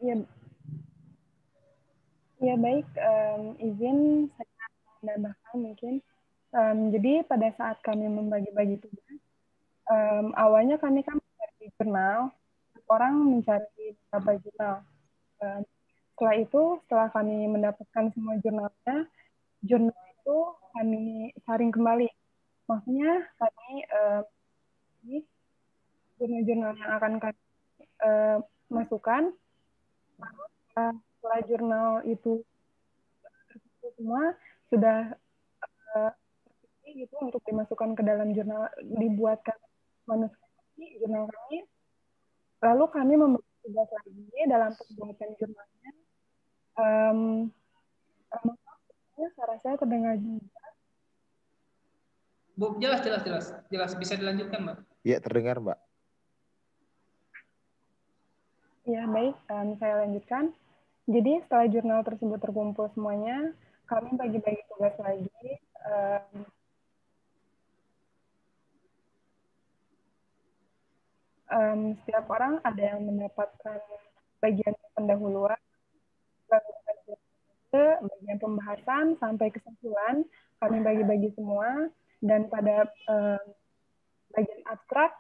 Ya, ya baik, izin saya menambahkan mungkin. Jadi pada saat kami membagi-bagi tugas, awalnya kami kan mencari jurnal, orang mencari beberapa jurnal. Setelah itu, setelah kami mendapatkan semua jurnalnya, jurnal itu kami saring kembali. Maksudnya kami jurnal-jurnal yang akan kami masukkan, setelah jurnal itu semua sudah gitu untuk dimasukkan ke dalam jurnal, dibuatkan manuskrip jurnal kami. Lalu kami membagi tugas lagi dalam pembuatan jurnalnya. Suara saya terdengar jelas. Bu, jelas. Bisa dilanjutkan, Mbak? Iya, terdengar, Mbak. Ya, baik. Saya lanjutkan. Jadi setelah jurnal tersebut terkumpul semuanya, kami bagi-bagi tugas lagi. Setiap orang ada yang mendapatkan bagian pendahuluan, bagian pembahasan, sampai kesimpulan, kami bagi-bagi semua. Dan pada bagian abstrak,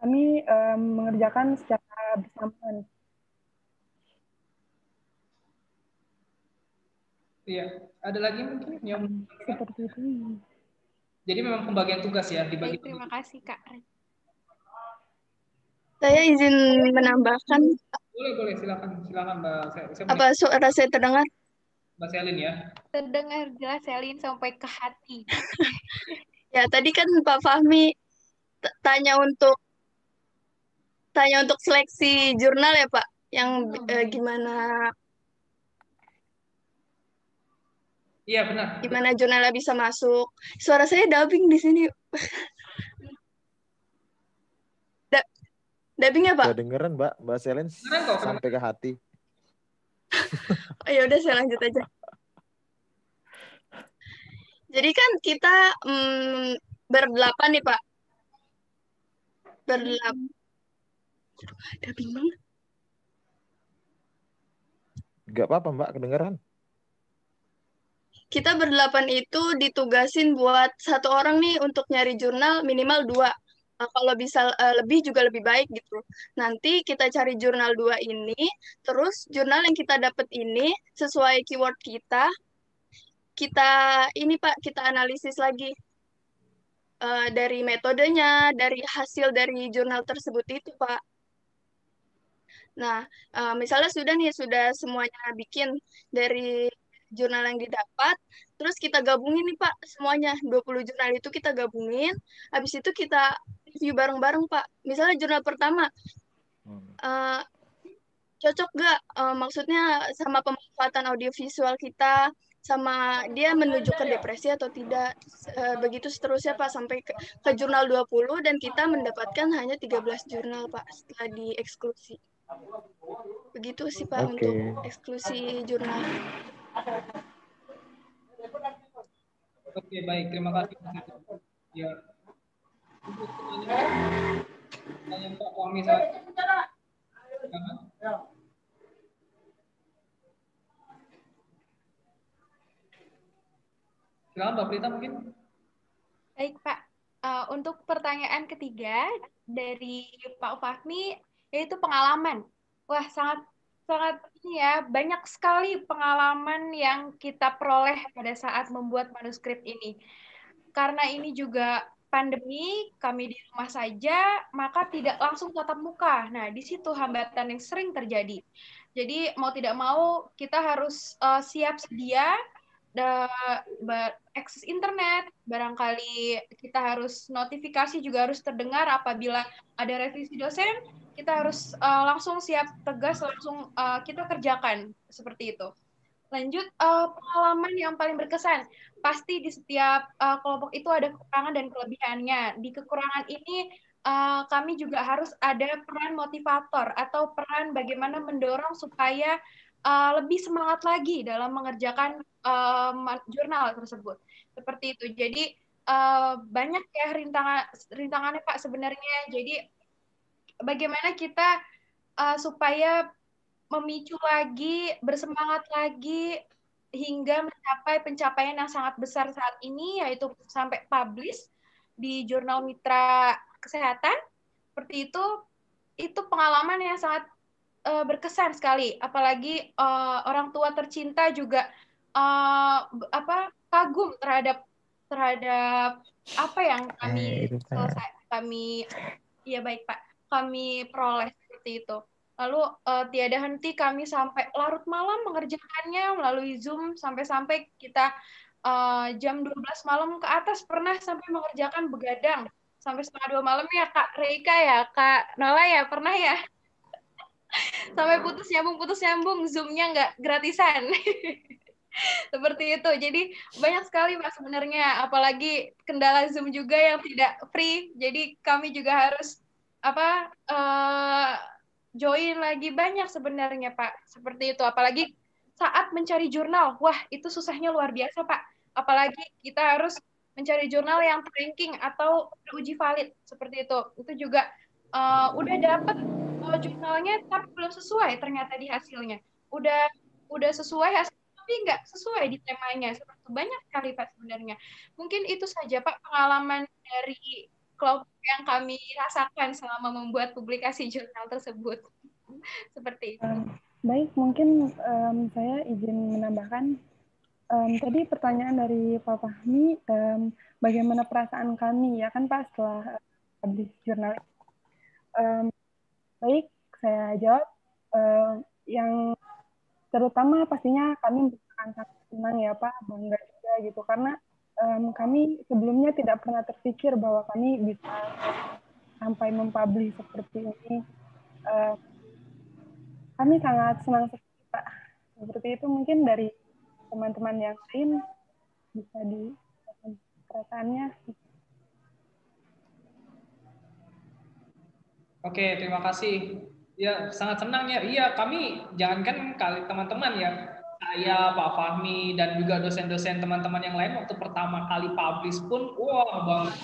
kami mengerjakan secara bersamaan. Iya, ada lagi mungkin yang seperti itu. Jadi memang pembagian tugas ya dibagi. Baik, terima kasih Kak. Saya izin menambahkan. Boleh, silakan Mbak. Apa suara saya terdengar? Mbak Selin ya. Terdengar jelas Selin sampai ke hati. Ya, tadi kan Pak Fahmi tanya untuk seleksi jurnal ya Pak, yang gimana? Iya benar. Gimana jurnalnya bisa masuk? Suara saya dubbing di sini. Dubbing ya Pak? Kedengeran Mbak Selin sampai ke hati. Oh, ya udah saya lanjut aja. Jadi kan kita berdelapan nih Pak. Berdelapan. Dubbing banget. Gak apa-apa Mbak, kedengeran. Kita berdelapan itu ditugasin buat satu orang nih untuk nyari jurnal minimal 2. Kalau bisa lebih juga lebih baik gitu. Nanti kita cari jurnal 2 ini, terus jurnal yang kita dapat ini sesuai keyword kita ini Pak, kita analisis lagi dari metodenya, dari hasil dari jurnal tersebut itu Pak. Nah, misalnya sudah semuanya bikin dari jurnal yang didapat, terus kita gabungin nih Pak, semuanya 20 jurnal itu kita gabungin, habis itu kita review bareng-bareng Pak. Misalnya jurnal pertama, cocok gak maksudnya sama pemanfaatan audiovisual kita, sama dia menunjukkan depresi atau tidak, begitu seterusnya Pak, sampai ke jurnal 20 dan kita mendapatkan hanya 13 jurnal Pak setelah dieksklusi. Begitu sih Pak untuk eksklusi jurnal. Oke, baik. Terima kasih. Ya. Tanya Pak Fahmi saja. Silakan Mbak Prita mungkin. Baik Pak. Untuk pertanyaan ketiga dari Pak Fahmi, yaitu pengalaman. Wah, sangat ini ya, banyak sekali pengalaman yang kita peroleh pada saat membuat manuskrip ini. Karena ini juga pandemi, kami di rumah saja, maka tidak langsung tatap muka. Nah, di situ hambatan yang sering terjadi. Jadi, mau tidak mau, kita harus siap sedia, akses internet, barangkali kita harus notifikasi juga harus terdengar apabila ada revisi dosen, kita harus langsung siap tegas, langsung kita kerjakan, seperti itu. Lanjut, pengalaman yang paling berkesan. Pasti di setiap kelompok itu ada kekurangan dan kelebihannya. Di kekurangan ini, kami juga harus ada peran motivator atau peran bagaimana mendorong supaya lebih semangat lagi dalam mengerjakan jurnal tersebut. Seperti itu. Jadi, banyak ya rintangannya, Pak, sebenarnya. Jadi, bagaimana kita supaya memicu lagi, bersemangat lagi, hingga mencapai pencapaian yang sangat besar saat ini, yaitu sampai publish di jurnal Mitra Kesehatan. Seperti itu pengalaman yang sangat berkesan sekali. Apalagi orang tua tercinta juga kagum terhadap apa yang kami peroleh seperti itu. Lalu tiada henti kami sampai larut malam mengerjakannya melalui Zoom, sampai-sampai kita jam 12 malam ke atas pernah sampai mengerjakan begadang sampai setengah 2 malam ya Kak Reika ya, Kak Nola ya, pernah ya? Sampai putus nyambung, Zoom-nya nggak gratisan. Seperti itu. Jadi banyak sekali Pak sebenarnya, apalagi kendala Zoom juga yang tidak free. Jadi kami juga harus join lagi banyak sebenarnya Pak. Seperti itu. Apalagi saat mencari jurnal, wah itu susahnya luar biasa Pak. Apalagi kita harus mencari jurnal yang ranking atau uji valid seperti itu. Itu juga udah dapat jurnalnya tapi belum sesuai ternyata di hasilnya. Udah sesuai hasil tapi nggak sesuai di temanya. Seperti itu. Banyak sekali Pak sebenarnya. Mungkin itu saja Pak pengalaman dari kelompok yang kami rasakan selama membuat publikasi jurnal tersebut. Seperti itu. Baik, mungkin saya izin menambahkan. Tadi pertanyaan dari Pak Fahmi, bagaimana perasaan kami, ya kan Pak, setelah publish jurnal. Baik, saya jawab. Yang terutama pastinya kami sangat senang ya Pak, bangga juga gitu, karena kami sebelumnya tidak pernah terpikir bahwa kami bisa sampai mempublish seperti ini. Kami sangat senang sekali Pak. Seperti itu mungkin dari teman-teman yang lain bisa di perasaannya. Oke, terima kasih. Ya, sangat senang ya. Iya, kami jangankan kali teman-teman ya, saya, Pak Fahmi, dan juga dosen-dosen teman-teman yang lain waktu pertama kali publish pun, wah banget.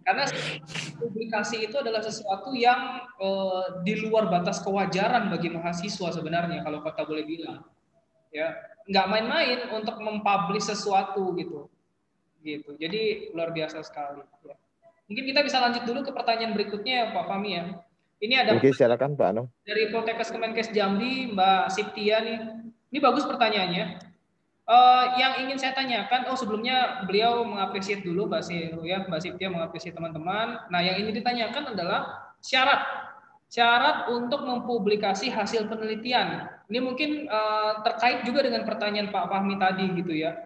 Karena publikasi itu adalah sesuatu yang di luar batas kewajaran bagi mahasiswa sebenarnya, kalau kita boleh bilang. Ya, nggak main-main untuk mempublish sesuatu gitu. Jadi luar biasa sekali. Ya. Mungkin kita bisa lanjut dulu ke pertanyaan berikutnya, Pak Fahmi ya. Ini ada. Oke, silakan Pak Anung. Dari Poltekkes Kemenkes Jambi, Mbak Siptia nih. Ini bagus pertanyaannya. Yang ingin saya tanyakan, sebelumnya beliau mengapresiasi dulu Mbak Siptia mengapresiasi teman-teman. Nah, yang ini ditanyakan adalah syarat untuk mempublikasi hasil penelitian. Ini mungkin terkait juga dengan pertanyaan Pak Fahmi tadi gitu ya.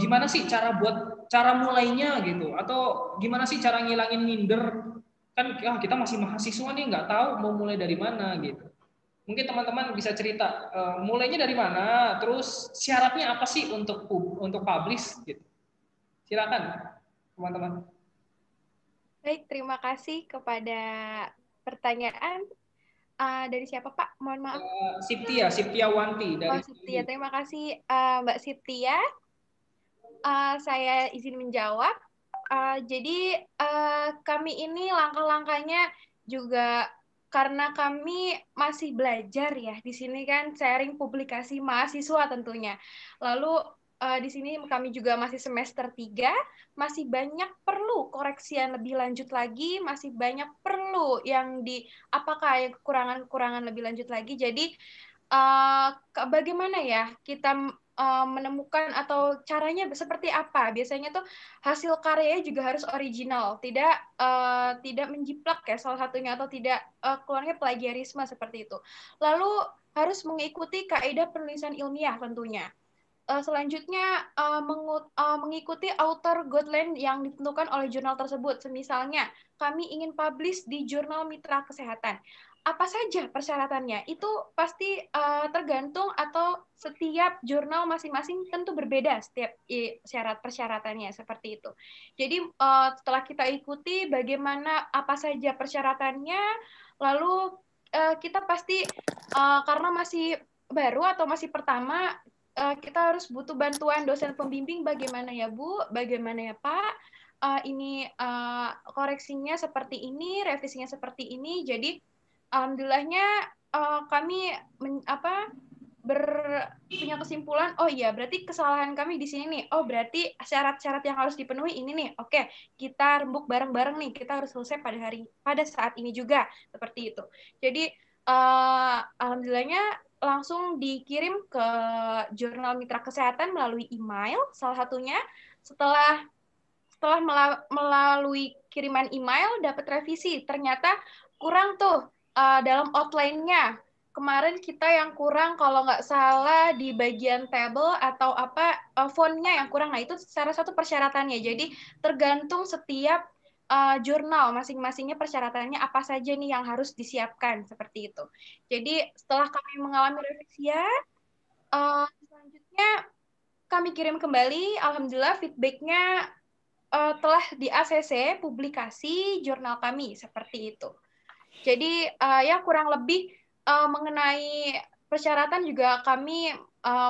Gimana sih cara mulainya gitu, atau gimana sih cara ngilangin minder, kan kita masih mahasiswa nih, nggak tahu mau mulai dari mana gitu. Mungkin teman-teman bisa cerita mulainya dari mana, terus syaratnya apa sih untuk publish gitu. Silakan teman-teman. Baik, terima kasih kepada pertanyaan dari siapa Pak? Mohon maaf. Siptia Wanti dari Siptia. Terima kasih Mbak Siptia. Saya izin menjawab. Jadi kami ini langkah-langkahnya juga karena kami masih belajar ya. Di sini kan sharing publikasi mahasiswa tentunya. Lalu di sini kami juga masih semester 3, masih banyak perlu koreksian lebih lanjut lagi, masih banyak perlu yang apakah kekurangan-kekurangan lebih lanjut lagi. Jadi bagaimana ya kita menemukan atau caranya seperti apa. Biasanya tuh hasil karyanya juga harus original, tidak menjiplak ya salah satunya, atau tidak keluarnya plagiarisme seperti itu. Lalu harus mengikuti kaidah penulisan ilmiah tentunya. Selanjutnya mengikuti author guideline yang ditentukan oleh jurnal tersebut. Misalnya, kami ingin publish di jurnal mitra kesehatan. Apa saja persyaratannya? Itu pasti tergantung, atau setiap jurnal masing-masing tentu berbeda setiap syarat persyaratannya seperti itu. Jadi setelah kita ikuti bagaimana apa saja persyaratannya, lalu kita pasti karena masih baru atau masih pertama, kita harus butuh bantuan dosen pembimbing, bagaimana ya Bu, bagaimana ya Pak, ini koreksinya seperti ini, revisinya seperti ini. Jadi alhamdulillahnya kami punya kesimpulan, oh iya berarti kesalahan kami di sini nih, oh berarti syarat-syarat yang harus dipenuhi ini nih, oke kita rembuk bareng-bareng nih, kita harus selesai pada saat ini juga, seperti itu. Jadi alhamdulillahnya langsung dikirim ke jurnal mitra kesehatan melalui email salah satunya. Setelah melalui kiriman email dapat revisi, ternyata kurang tuh dalam outline-nya. Kemarin kita yang kurang kalau nggak salah di bagian table atau font-nya yang kurang. Nah, itu salah satu persyaratannya. Jadi tergantung setiap jurnal masing-masingnya persyaratannya apa saja nih yang harus disiapkan, seperti itu. Jadi setelah kami mengalami revisian, selanjutnya kami kirim kembali. Alhamdulillah feedback-nya telah di ACC publikasi jurnal kami, seperti itu. Jadi ya kurang lebih mengenai persyaratan juga kami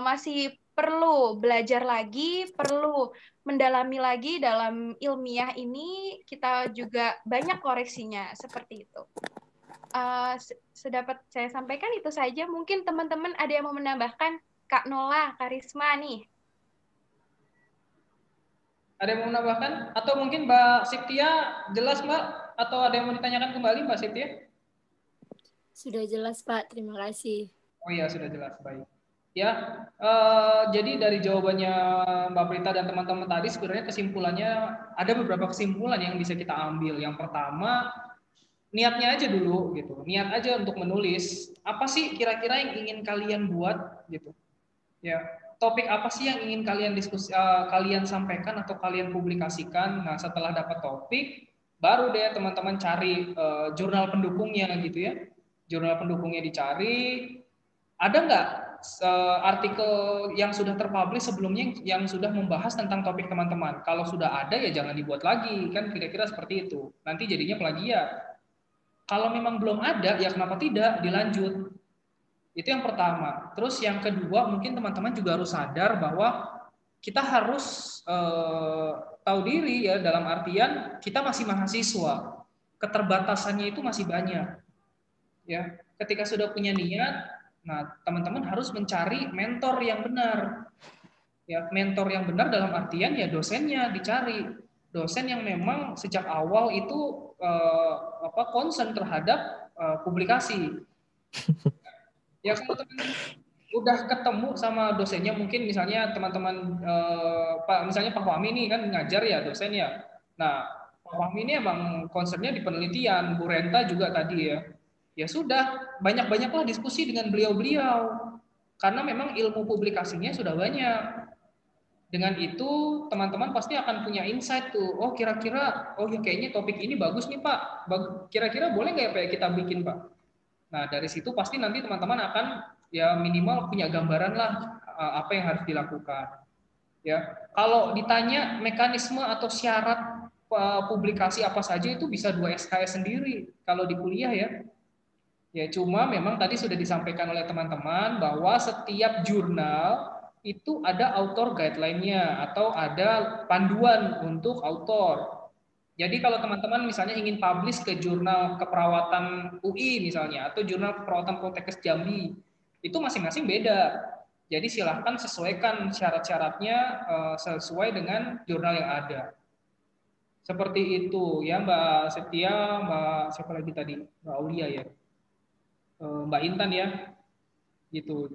masih perlu belajar lagi, perlu mendalami lagi dalam ilmiah ini. Kita juga banyak koreksinya, seperti itu. Sedapat saya sampaikan itu saja. Mungkin teman-teman ada yang mau menambahkan? Kak Nola, Kak Risma nih. Ada yang mau menambahkan? Atau mungkin Mbak Siptia jelas Mbak? Atau ada yang mau ditanyakan kembali Mbak Siptia? Sudah jelas Pak, terima kasih. Oh iya sudah jelas, baik. Ya, jadi dari jawabannya Mbak Prita dan teman-teman tadi sebenarnya kesimpulannya ada beberapa kesimpulan yang bisa kita ambil. Yang pertama, niatnya aja dulu gitu. Niat aja untuk menulis. Apa sih kira-kira yang ingin kalian buat gitu? Ya, topik apa sih yang ingin kalian sampaikan atau kalian publikasikan? Nah, setelah dapat topik, baru deh teman-teman cari jurnal pendukungnya gitu ya. Jurnal pendukungnya dicari. Ada nggak artikel yang sudah terpublish sebelumnya yang sudah membahas tentang topik teman-teman? Kalau sudah ada ya jangan dibuat lagi, kan kira-kira seperti itu. Nanti jadinya plagiat. Kalau memang belum ada ya kenapa tidak dilanjut? Itu yang pertama. Terus yang kedua mungkin teman-teman juga harus sadar bahwa kita harus tahu diri ya, dalam artian kita masih mahasiswa. Keterbatasannya itu masih banyak. Ya, ketika sudah punya niat, nah teman-teman harus mencari mentor yang benar. Ya, mentor yang benar dalam artian ya dosennya dicari. Dosen yang memang sejak awal itu concern terhadap publikasi. Ya kalau teman-teman udah ketemu sama dosennya, mungkin misalnya teman-teman misalnya Pak Fahmi ini kan ngajar ya, dosen ya. Nah, Pak Fahmi ini emang concernnya di penelitian, Bu Renta juga tadi ya. Ya sudah, banyak-banyaklah diskusi dengan beliau-beliau. Karena memang ilmu publikasinya sudah banyak. Dengan itu, teman-teman pasti akan punya insight tuh. Oh kira-kira, oh ya kayaknya topik ini bagus nih Pak. Kira-kira boleh nggak ya kita bikin Pak? Nah dari situ pasti nanti teman-teman akan ya minimal punya gambaran lah apa yang harus dilakukan. Ya, kalau ditanya mekanisme atau syarat publikasi apa saja itu bisa 2 SKS sendiri kalau di kuliah ya. Ya cuma memang tadi sudah disampaikan oleh teman-teman bahwa setiap jurnal itu ada author guideline-nya atau ada panduan untuk author. Jadi kalau teman-teman misalnya ingin publish ke jurnal keperawatan UI misalnya atau jurnal keperawatan Poltekkes Jambi, itu masing-masing beda. Jadi silahkan sesuaikan syarat-syaratnya sesuai dengan jurnal yang ada. Seperti itu ya Mbak Setia, Mbak siapa lagi tadi? Mbak Aulia ya. Mbak Intan ya, gitu.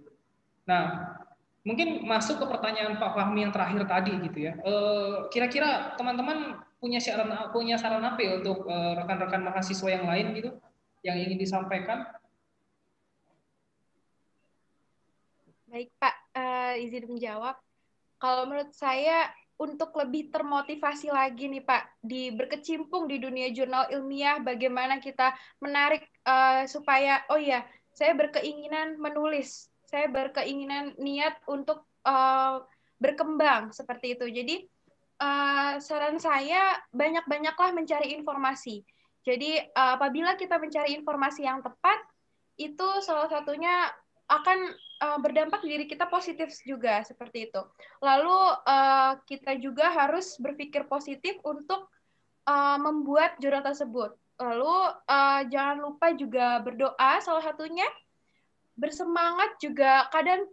Nah, Mungkin masuk ke pertanyaan Pak Fahmi yang terakhir tadi gitu ya. Kira-kira teman-teman punya saran apa ya untuk rekan-rekan mahasiswa yang lain gitu yang ingin disampaikan? Baik Pak, izin menjawab. Kalau menurut saya untuk lebih termotivasi lagi nih Pak, berkecimpung di dunia jurnal ilmiah, bagaimana kita menarik supaya, oh ya, saya berkeinginan menulis, saya berkeinginan niat untuk berkembang seperti itu. Jadi saran saya banyak-banyaklah mencari informasi. Jadi apabila kita mencari informasi yang tepat, itu salah satunya akan berdampak di diri kita positif juga seperti itu. Lalu kita juga harus berpikir positif untuk membuat jurnal tersebut. Lalu jangan lupa juga berdoa salah satunya. Bersemangat juga kadang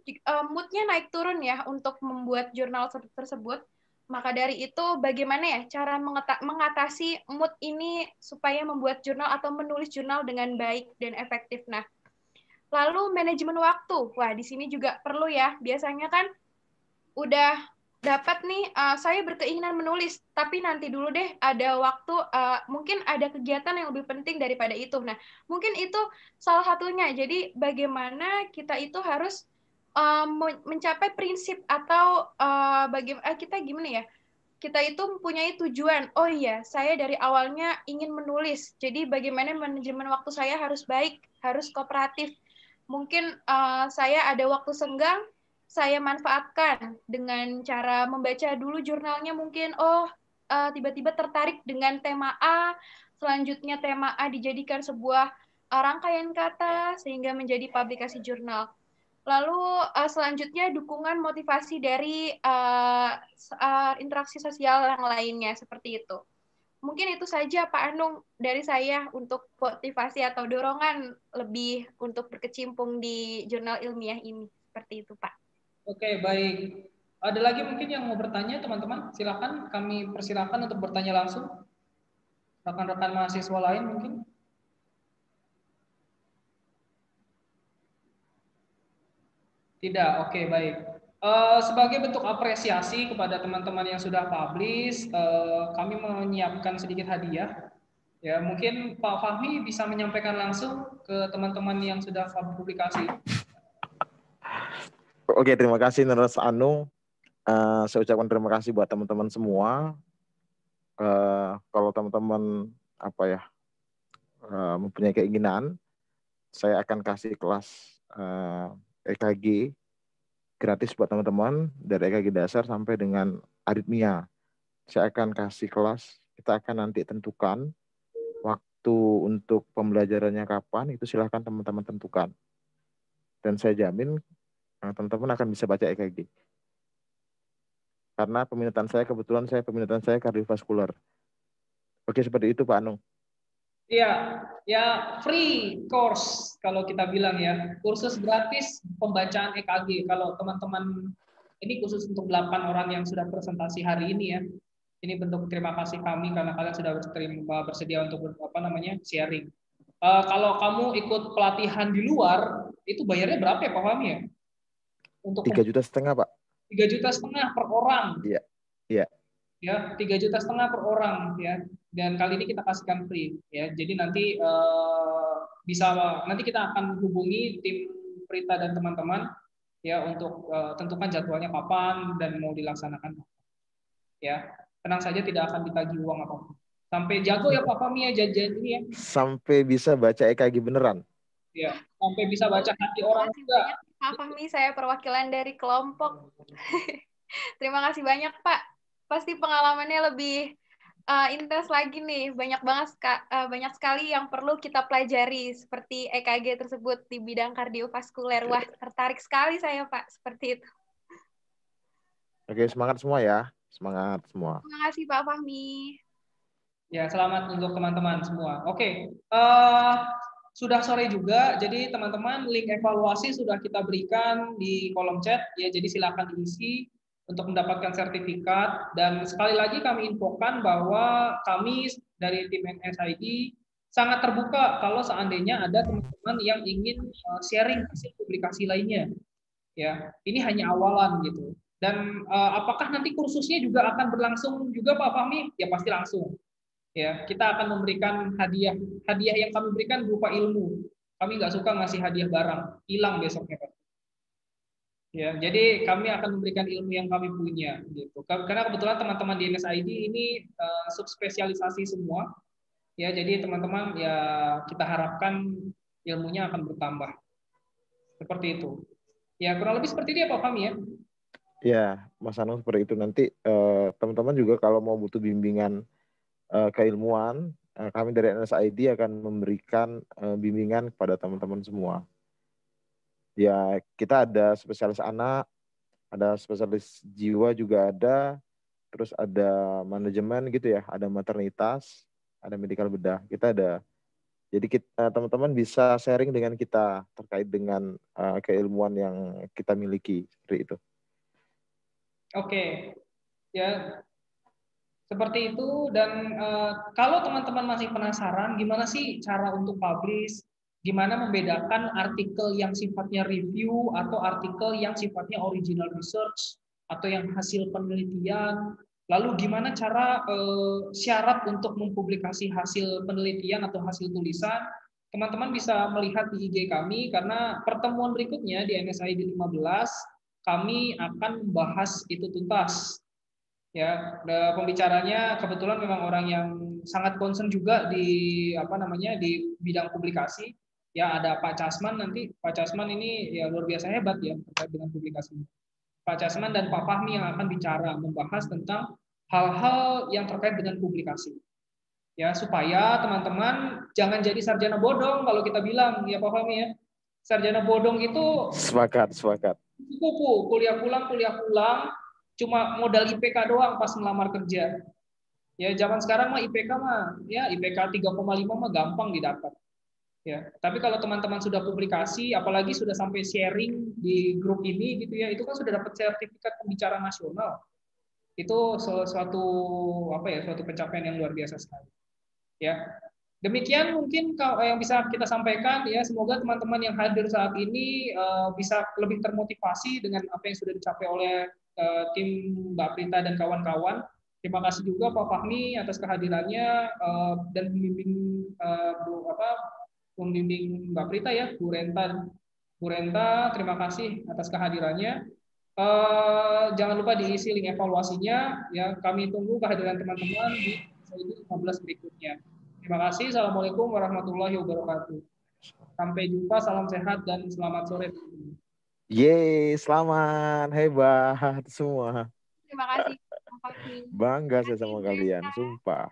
moodnya naik turun ya untuk membuat jurnal tersebut. Maka dari itu bagaimana ya cara mengatasi mood ini supaya membuat jurnal atau menulis jurnal dengan baik dan efektif. Nah, lalu manajemen waktu. Wah, di sini juga perlu ya. Biasanya kan udah dapat nih, saya berkeinginan menulis, tapi nanti dulu deh ada waktu, mungkin ada kegiatan yang lebih penting daripada itu. Nah, mungkin itu salah satunya. Jadi bagaimana kita itu harus mencapai prinsip atau kita gimana ya? Kita itu mempunyai tujuan. Oh iya, saya dari awalnya ingin menulis. Jadi bagaimana manajemen waktu saya harus baik, harus kooperatif. Mungkin saya ada waktu senggang, saya manfaatkan dengan cara membaca dulu jurnalnya mungkin. Oh, tiba-tiba tertarik dengan tema A, selanjutnya tema A dijadikan sebuah rangkaian kata sehingga menjadi publikasi jurnal. Lalu selanjutnya dukungan motivasi dari interaksi sosial yang lainnya seperti itu. Mungkin itu saja Pak Anung dari saya untuk motivasi atau dorongan lebih untuk berkecimpung di jurnal ilmiah ini. Seperti itu Pak. Oke, baik. Ada lagi mungkin yang mau bertanya teman-teman? Silakan, kami persilakan untuk bertanya langsung. Rekan-rekan mahasiswa lain mungkin. Tidak, oke, baik. Sebagai bentuk apresiasi kepada teman-teman yang sudah publish, kami menyiapkan sedikit hadiah. Ya, mungkin Pak Fahmi bisa menyampaikan langsung ke teman-teman yang sudah publikasi. Oke, terima kasih Nurse Anu. Saya ucapkan terima kasih buat teman-teman semua. Kalau teman-teman mempunyai keinginan, saya akan kasih kelas EKG gratis buat teman-teman dari EKG dasar sampai dengan aritmia. Saya akan kasih kelas, kita akan nanti tentukan waktu untuk pembelajarannya kapan, itu silahkan teman-teman tentukan. Dan saya jamin teman-teman akan bisa baca EKG. Karena kebetulan peminatan saya kardiovaskular. Oke, seperti itu Pak Anung. Iya, ya free course kalau kita bilang ya, kursus gratis pembacaan EKG. Kalau teman-teman ini khusus untuk 8 orang yang sudah presentasi hari ini ya. Ini bentuk terima kasih kami karena kalian sudah bersedia untuk sharing. Kalau kamu ikut pelatihan di luar, itu bayarnya berapa ya Pak Fahmi ya? Untuk 3,5 juta Pak. 3,5 juta per orang. Iya. Iya. Ya, 3,5 juta per orang ya. Dan kali ini kita kasihkan free ya. Jadi nanti nanti kita akan hubungi tim Prita dan teman-teman ya untuk tentukan jadwalnya kapan dan mau dilaksanakan. Ya, tenang saja tidak akan ditagih uang apapun. Sampai jago ya Pak Fahmi ya jajan ini ya. Sampai bisa baca EKG beneran. Ya, sampai bisa baca hati orang juga. Pak Fahmi, saya perwakilan dari kelompok. Terima kasih banyak Pak. Pasti pengalamannya lebih intens lagi nih. Banyak sekali yang perlu kita pelajari seperti EKG tersebut di bidang kardiovaskuler. Wah, tertarik sekali saya Pak seperti itu. Oke, semangat semua ya. Semangat semua. Terima kasih Pak Fahmi. Ya, selamat untuk teman-teman semua. Oke, sudah sore juga, jadi teman-teman link evaluasi sudah kita berikan di kolom chat, ya. Jadi silakan diisi untuk mendapatkan sertifikat. Dan sekali lagi kami infokan bahwa kami dari tim NSID sangat terbuka kalau seandainya ada teman-teman yang ingin sharing hasil publikasi lainnya. Ya, ini hanya awalan gitu. Dan apakah nanti kursusnya juga akan berlangsung juga Pak Fahmi? Ya pasti langsung. Ya, kita akan memberikan hadiah. Hadiah yang kami berikan berupa ilmu. Kami nggak suka ngasih hadiah barang, hilang besoknya Pak. Ya, jadi kami akan memberikan ilmu yang kami punya gitu. Karena kebetulan teman-teman di NSID ini subspesialisasi semua. Ya, jadi teman-teman ya kita harapkan ilmunya akan bertambah. Seperti itu. Ya, kurang lebih seperti itu ya Pak Fahmi ya. Ya, Mas Anung seperti itu. Nanti teman-teman juga kalau mau butuh bimbingan keilmuan, kami dari NSID akan memberikan bimbingan kepada teman-teman semua. Ya, kita ada spesialis anak, ada spesialis jiwa juga ada, terus ada manajemen gitu ya, ada maternitas, ada medical bedah. Kita ada. Jadi teman-teman bisa sharing dengan kita terkait dengan keilmuan yang kita miliki seperti itu. Oke, ya seperti itu. Dan kalau teman-teman masih penasaran, gimana sih cara untuk publish? Gimana membedakan artikel yang sifatnya review atau artikel yang sifatnya original research atau yang hasil penelitian? Lalu gimana cara syarat untuk mempublikasi hasil penelitian atau hasil tulisan? Teman-teman bisa melihat di IG kami karena pertemuan berikutnya di NSID 15 kami akan membahas itu tuntas. Ya, pembicaranya kebetulan memang orang yang sangat concern juga di di bidang publikasi. Ya, ada Pak Casman nanti. Pak Casman ini ya luar biasa hebat ya terkait dengan publikasi. Pak Casman dan Pak Fahmi yang akan bicara membahas tentang hal-hal yang terkait dengan publikasi. Ya, supaya teman-teman jangan jadi sarjana bodong kalau kita bilang ya Pak Fahmi ya. Sarjana bodong itu Sepakat. kupu, kuliah pulang, cuma modal IPK doang pas melamar kerja. Ya, zaman sekarang mah IPK mah ya IPK 3,5 mah gampang didapat. Ya, tapi kalau teman-teman sudah publikasi, apalagi sudah sampai sharing di grup ini gitu ya, itu kan sudah dapat sertifikat pembicara nasional. Itu suatu suatu pencapaian yang luar biasa sekali. Ya. Demikian mungkin yang bisa kita sampaikan ya, semoga teman-teman yang hadir saat ini bisa lebih termotivasi dengan apa yang sudah dicapai oleh tim Mbak Prita dan kawan-kawan. Terima kasih juga Pak Fahmi atas kehadirannya dan pembimbing Mbak Prita ya, Bu Renta, terima kasih atas kehadirannya. Jangan lupa diisi link evaluasinya ya, kami tunggu kehadiran teman-teman di episode 15 berikutnya. Terima kasih. Assalamualaikum warahmatullahi wabarakatuh. Sampai jumpa, salam sehat dan selamat sore. Yeay, selamat, hebat semua. Terima kasih. Bangga saya sama kalian, sumpah.